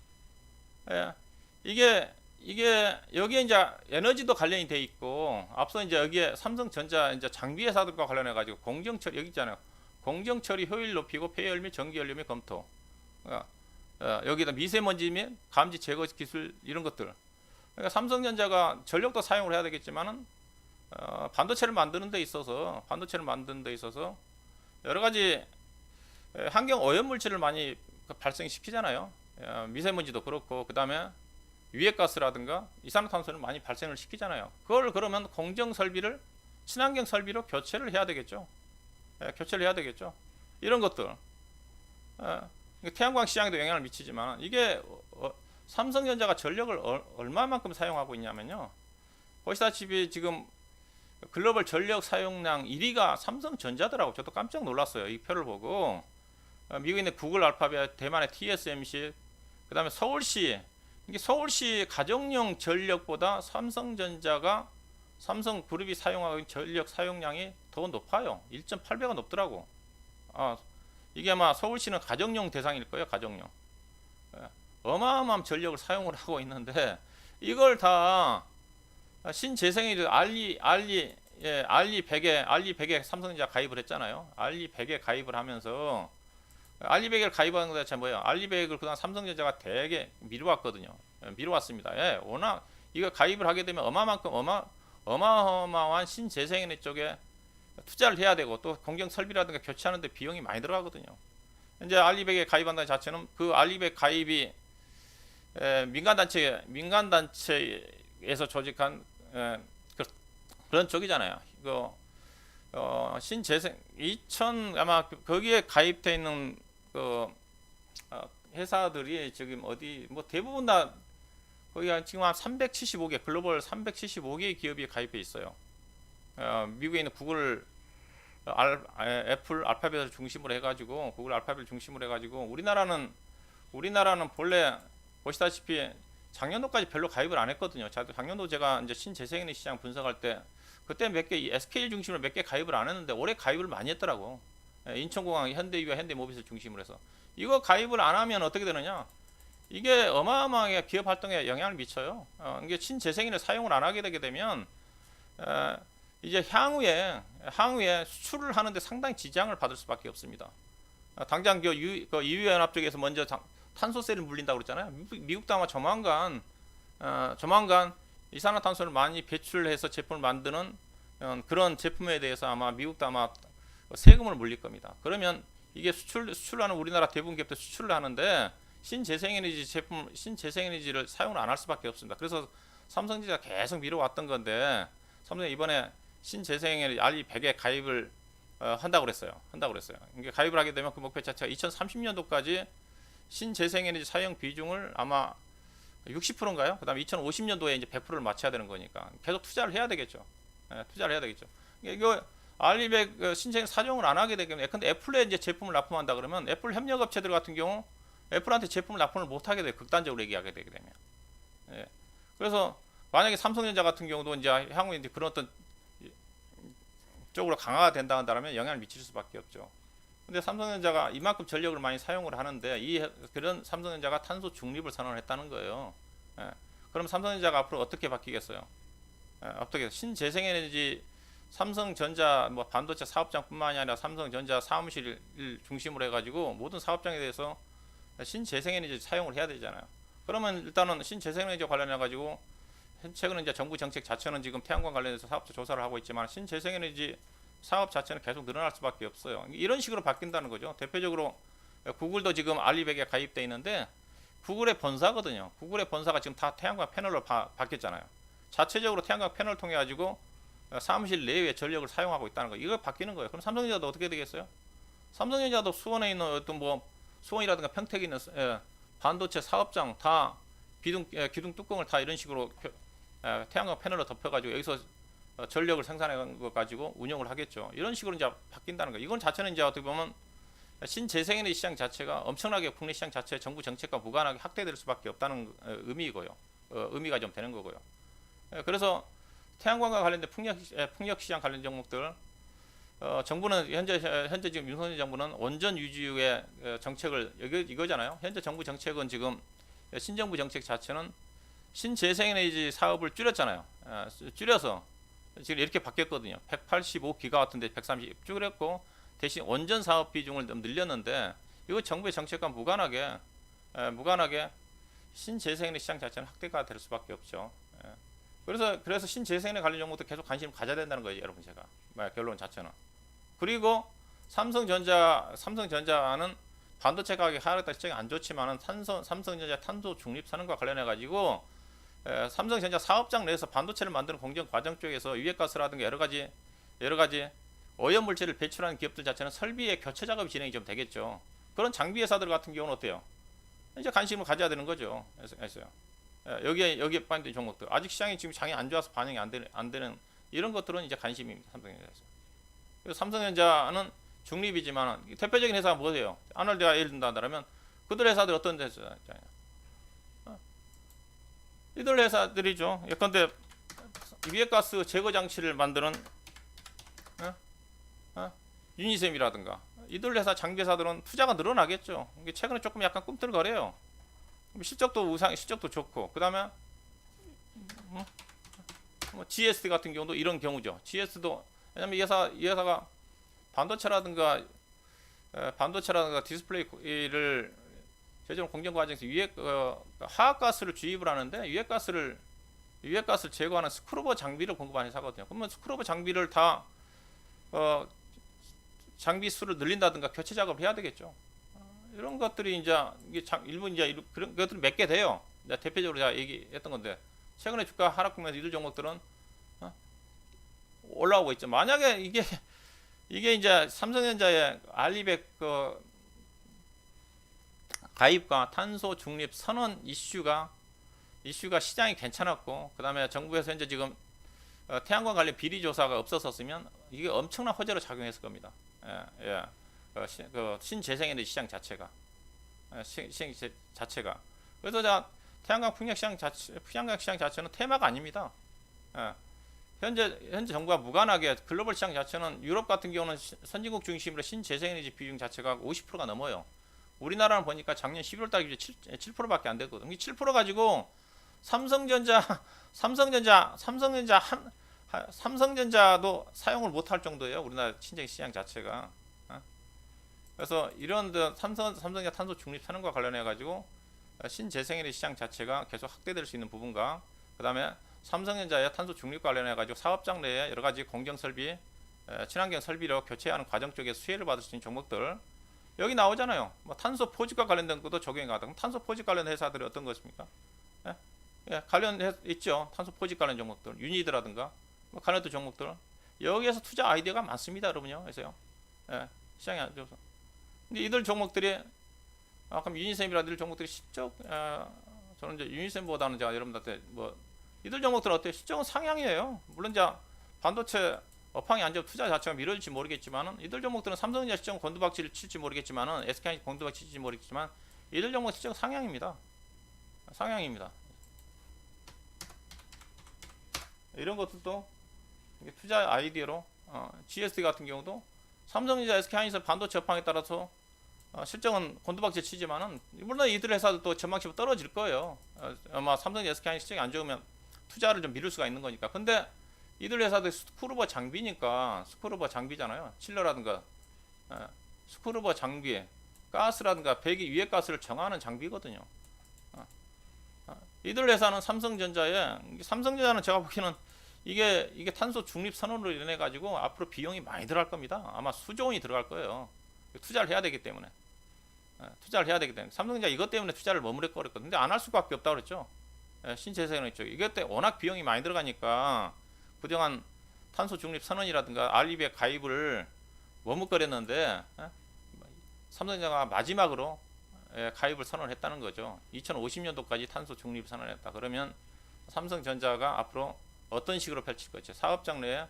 이게 여기에 이제 에너지도 관련이 돼 있고, 앞서 이제 여기에 삼성전자 이제 장비 회사들과 관련해 가지고 공정처리, 여기 있잖아요. 공정처리 효율 높이고 폐열 및 전기 연료 및 검토. 여기다 미세먼지 및 감지 제거 기술 이런 것들. 그러니까 삼성전자가 전력도 사용을 해야 되겠지만은 반도체를 만드는 데 있어서 여러 가지 환경 오염 물질을 많이 발생시키잖아요. 미세먼지도 그렇고 그다음에 유해가스라든가 이산화탄소를 많이 발생을 시키잖아요. 그걸 그러면 공정 설비를 친환경 설비로 교체를 해야 되겠죠. 이런 것들. 태양광 시장에도 영향을 미치지만 이게 삼성전자가 전력을 얼마만큼 사용하고 있냐면요. 보시다시피 지금 글로벌 전력 사용량 1위가 삼성전자더라고. 저도 깜짝 놀랐어요. 이 표를 보고. 미국에 있는 구글 알파벳, 대만의 TSMC, 그 다음에 서울시. 이게 서울시 가정용 전력보다 삼성 그룹이 사용하는 전력 사용량이 더 높아요. 1.8배가 높더라고. 이게 아마 서울시는 가정용 대상일 거예요. 가정용. 어마어마한 전력을 사용을 하고 있는데 이걸 다 신재생에너지 알리 100에 삼성전자 가입을 했잖아요. 알리 100에 가입을 하면서 알리 100에 가입하는 것 자체가 뭐예요? 알리 100을 그동안 삼성전자가 되게 미뤄왔거든요. 미뤄왔습니다. 워낙 이거 가입을 하게 되면 어마어마한 신재생에너지 쪽에 투자를 해야 되고 또 공정 설비라든가 교체하는데 비용이 많이 들어가거든요. 이제 알리 100에 가입한다는 자체는 그 알리 100 가입이 민간 단체에서 조직한 그런 쪽이잖아요. 이거 신재생 2000 아마 거기에 가입돼 있는 회사들이 지금 어디 뭐 대부분 다 거기 지금 한 375개 글로벌 375개의 기업이 가입해 있어요. 미국에 있는 구글, 애플 알파벳을 중심으로 해가지고 우리나라는 본래 보시다시피 작년도까지 별로 가입을 안 했거든요. 작년도 제가 이제 신재생에너지 시장 분석할 때 그때 몇 개 SK 중심으로 몇 개 가입을 안 했는데 올해 가입을 많이 했더라고. 인천공항 현대유와 현대모비스 중심으로 해서 이거 가입을 안 하면 어떻게 되느냐? 이게 어마어마하게 기업 활동에 영향을 미쳐요. 이게 신재생에너지 사용을 안 하게 되게 되면 이제 향후에 수출을 하는데 상당히 지장을 받을 수밖에 없습니다. 당장 그 EU 연합 쪽에서 먼저 탄소세를 물린다고 그랬잖아요. 미국도 아마 조만간 이산화탄소를 많이 배출해서 제품을 만드는 그런 제품에 대해서 아마 미국도 아마 세금을 물릴 겁니다. 그러면 이게 수출하는 우리나라 대부분 기업들 수출을 하는데 신재생에너지를 사용을 안 할 수밖에 없습니다. 그래서 삼성전자가 계속 미뤄왔던 건데 삼성이 이번에 신재생에너지 알리 100에 가입을 한다고 그랬어요. 이게 가입을 하게 되면 그 목표 자체가 2030년도까지 신재생에너지 사용 비중을 아마 60%인가요? 그다음에 2050년도에 이제 100%를 맞춰야 되는 거니까 계속 투자를 해야 되겠죠. 이거 알리100 신재생 사용을 안 하게 되면 근데 애플에 이제 제품을 납품한다 그러면 애플 협력 업체들 같은 경우 애플한테 제품을 납품을 못 하게 돼요. 극단적으로 얘기하게 되게 되면. 그래서 만약에 삼성전자 같은 경우도 이제 향후에 이제 그런 어떤 쪽으로 강화가 된다 한다면 영향을 미칠 수밖에 없죠. 근데 삼성전자가 이만큼 전력을 많이 사용을 하는데 그런 삼성전자가 탄소 중립을 선언했다는 거예요. 그럼 삼성전자가 앞으로 어떻게 바뀌겠어요? 어떻게 신재생에너지 삼성전자 뭐 반도체 사업장뿐만이 아니라 삼성전자 사무실을 중심으로 해가지고 모든 사업장에 대해서 신재생에너지 사용을 해야 되잖아요. 그러면 일단은 신재생에너지 관련해 가지고 최근에 이제 정부 정책 자체는 지금 태양광 관련해서 사업자 조사를 하고 있지만 신재생에너지 사업 자체는 계속 늘어날 수밖에 없어요. 이런 식으로 바뀐다는 거죠. 대표적으로 구글도 지금 알리100에 가입돼 있는데 구글의 본사거든요. 구글의 본사가 지금 다 태양광 패널로 바뀌었잖아요. 자체적으로 태양광 패널을 통해 가지고 사무실 내외의 전력을 사용하고 있다는 거. 이거 바뀌는 거예요. 그럼 삼성전자도 어떻게 되겠어요? 삼성전자도 수원에 있는 어떤 뭐 수원이라든가 평택에 있는 반도체 사업장 다 기둥 뚜껑을 다 이런 식으로 태양광 패널로 덮여가지고 여기서 전력을 생산해 것 가지고 운영을 하겠죠. 이런 식으로 이제 바뀐다는 거. 이건 자체는 이제 어떻게 보면 신재생에너지 시장 자체가 엄청나게 국내 시장 자체 정부 정책과 무관하게 확대될 수밖에 없다는 의미이고요. 의미가 좀 되는 거고요. 그래서 태양광과 관련된 풍력 시장 관련 종목들 정부는 현재 지금 윤석열 정부는 원전 위주의 정책을 이거잖아요. 현재 정부 정책은 지금 신정부 정책 자체는 신재생에너지 사업을 줄였잖아요. 줄여서 지금 이렇게 바뀌었거든요. 185기가와트인데 130 줄였고 대신 원전 사업 비중을 좀 늘렸는데 이거 정부의 정책과 무관하게 무관하게 신재생에너지 시장 자체는 확대가 될 수밖에 없죠. 그래서 신재생에너지 관련 종목도 계속 관심을 가져야 된다는 거예요, 여러분. 제가 결론 자체는. 그리고 삼성전자는 반도체 가격이 하락했다 시장이 안 좋지만은 삼성전자 탄소 중립 선언과 관련해 가지고 삼성전자 사업장 내에서 반도체를 만드는 공정 과정 쪽에서 유해가스라든가 여러 가지 오염 물질을 배출하는 기업들 자체는 설비의 교체 작업이 진행이 좀 되겠죠. 그런 장비 회사들 같은 경우는 어때요? 이제 관심을 가져야 되는 거죠. 했어요. 여기에 빠진 종목들 아직 시장이 지금 장이 안 좋아서 반영이 안 되는 이런 것들은 이제 관심입니다. 삼성전자에서. 그래서 삼성전자는 중립이지만 대표적인 회사가 뭐예요? 아놀드가 예를 든다면 그들 회사들 어떤 회사잖아요. 이들 회사들이죠. 예컨대 유해가스 제거 장치를 만드는 유니셈이라든가 이들 회사 장비 회사들은 투자가 늘어나겠죠. 이게 최근에 조금 약간 꿈틀거려요. 실적도 좋고 그다음에 GS 같은 경우도 이런 경우죠. GS도 왜냐면 이 회사가 반도체라든가 디스플레이를 제조용 공정 과정에서 화학가스를 주입을 하는데 유해가스를 제거하는 스크루버 장비를 공급하는 회사거든요. 그러면 스크루버 장비를 다 장비 수를 늘린다든가 교체 작업을 해야 되겠죠. 이런 것들이 이제 일부 이제 그런 것들이 몇 개 돼요. 대표적으로 제가 얘기했던 건데 최근에 주가 하락 국면에서 이들 종목들은 올라오고 있죠. 만약에 이게 이제 삼성전자의 R200 가입과 탄소 중립 선언 이슈가 시장이 괜찮았고 그다음에 정부에서 현재 지금 태양광 관련 비리 조사가 없었으면 이게 엄청난 호재로 작용했을 겁니다. 신재생에너지 시장 자체가 그래서 태양광 풍력 시장 자체는 테마가 아닙니다. 현재 정부가 무관하게 글로벌 시장 자체는 유럽 같은 경우는 선진국 중심으로 신재생에너지 비중 자체가 50%가 넘어요. 우리나라는 보니까 작년 11월달 기준 7%밖에 안 됐거든요. 7% 가지고 삼성전자도 사용을 못할 정도예요. 우리나라 신재생 시장 자체가. 그래서 이런 삼성전자 탄소 중립 선언과 관련해 가지고 신재생에너지 시장 자체가 계속 확대될 수 있는 부분과 그다음에 삼성전자의 탄소 중립 관련해 가지고 사업장 내에 여러 가지 공정 설비, 친환경 설비로 교체하는 과정 쪽에 수혜를 받을 수 있는 종목들 여기 나오잖아요. 뭐 탄소 포집과 관련된 것도 적용이 가다. 그럼 탄소 포집 관련 회사들이 어떤 것입니까? 관련 있죠. 탄소 포집 관련 종목들, 유니드라든가 뭐 관련된 종목들 여기에서 투자 아이디어가 많습니다, 여러분요. 그래서요. 시장이 안 좋아서. 근데 이들 종목들이 아까 유니셈이라든지 종목들이 실적 저는 이제 유니셈보다는 제가 여러분들한테 뭐 이들 종목들 어때요? 실적은 상향이에요. 물론 이제 반도체 업황이 안 좋아 투자 자체가 미뤄질지 모르겠지만은 이들 종목들은 삼성전자 실적은 곤두박질을 칠지 모르겠지만은 SK 곤두박질 칠지 모르겠지만 이들 종목 실적 상향입니다. 이런 것들도 투자 아이디어로 GS 같은 경우도 삼성전자 SK하이닉스 반도체 업황에 따라서 실적은 곤두박질 치지만은 물론 이들 회사도 전망치고 떨어질 거예요. 아마 삼성전자 SK하이닉스 실적이 안 좋으면 투자를 좀 미룰 수가 있는 거니까. 근데 이들 회사도 스크루버 장비잖아요. 칠러라든가 스크루버 장비, 가스라든가 배기 유해가스를 정하는 장비거든요. 이들 회사는 삼성전자는 제가 보기에는 이게 탄소 중립 선언으로 인해 가지고 앞으로 비용이 많이 들어갈 겁니다. 아마 수조 원이 들어갈 거예요. 투자를 해야 되기 때문에. 삼성전자 이것 때문에 투자를 머무르거든요. 근데 안 할 수밖에 없다고 그랬죠. 신재생에너지 쪽 이것 때문에 워낙 비용이 많이 들어가니까 그동안 탄소 중립 선언이라든가 R200 가입을 머뭇거렸는데 삼성전자가 마지막으로 가입을 선언했다는 거죠. 2050년도까지 탄소 중립 선언했다. 그러면 삼성전자가 앞으로 어떤 식으로 펼칠 거죠? 사업장 내에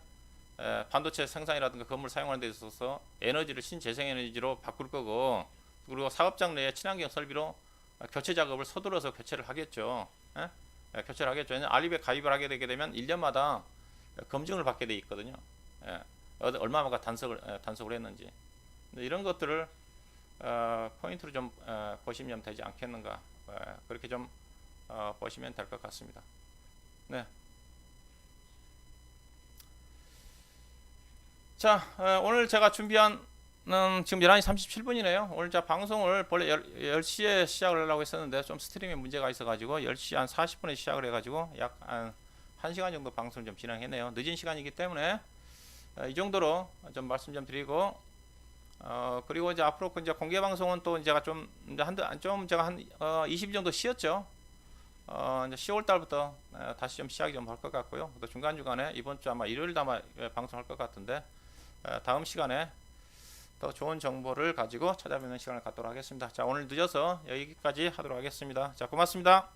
반도체 생산이라든가 건물 사용하는 데 있어서 에너지를 신재생에너지로 바꿀 거고 그리고 사업장 내에 친환경 설비로 교체 작업을 서둘러서 교체를 하겠죠. 교체를 하겠죠. R200 가입을 하게 되게 되면 1년마다 검증을 받게 돼 있거든요. 얼마만큼 단속을 했는지. 이런 것들을 포인트로 좀 보시면 되지 않겠는가. 그렇게 좀 보시면 될 것 같습니다. 네. 자, 오늘 제가 준비한 지금 11시 37분이네요. 오늘 자 방송을 원래 10시에 시작을 하려고 했었는데 좀 스트리밍에 문제가 있어가지고 10시 한 40분에 시작을 해가지고 약 한 1시간 정도 방송을 좀 진행했네요. 늦은 시간이기 때문에 이 정도로 좀 말씀 좀 드리고 그리고 이제 앞으로 이제 공개 방송은 또 제가 좀 이제 좀 제가 한 20일 정도 쉬었죠. 이제 10월 달부터 다시 좀 시작이 좀 할 것 같고요. 또 중간중간에 이번 주 아마 일요일도 아마 방송할 것 같은데 다음 시간에 더 좋은 정보를 가지고 찾아뵙는 시간을 갖도록 하겠습니다. 자, 오늘 늦어서 여기까지 하도록 하겠습니다. 자, 고맙습니다.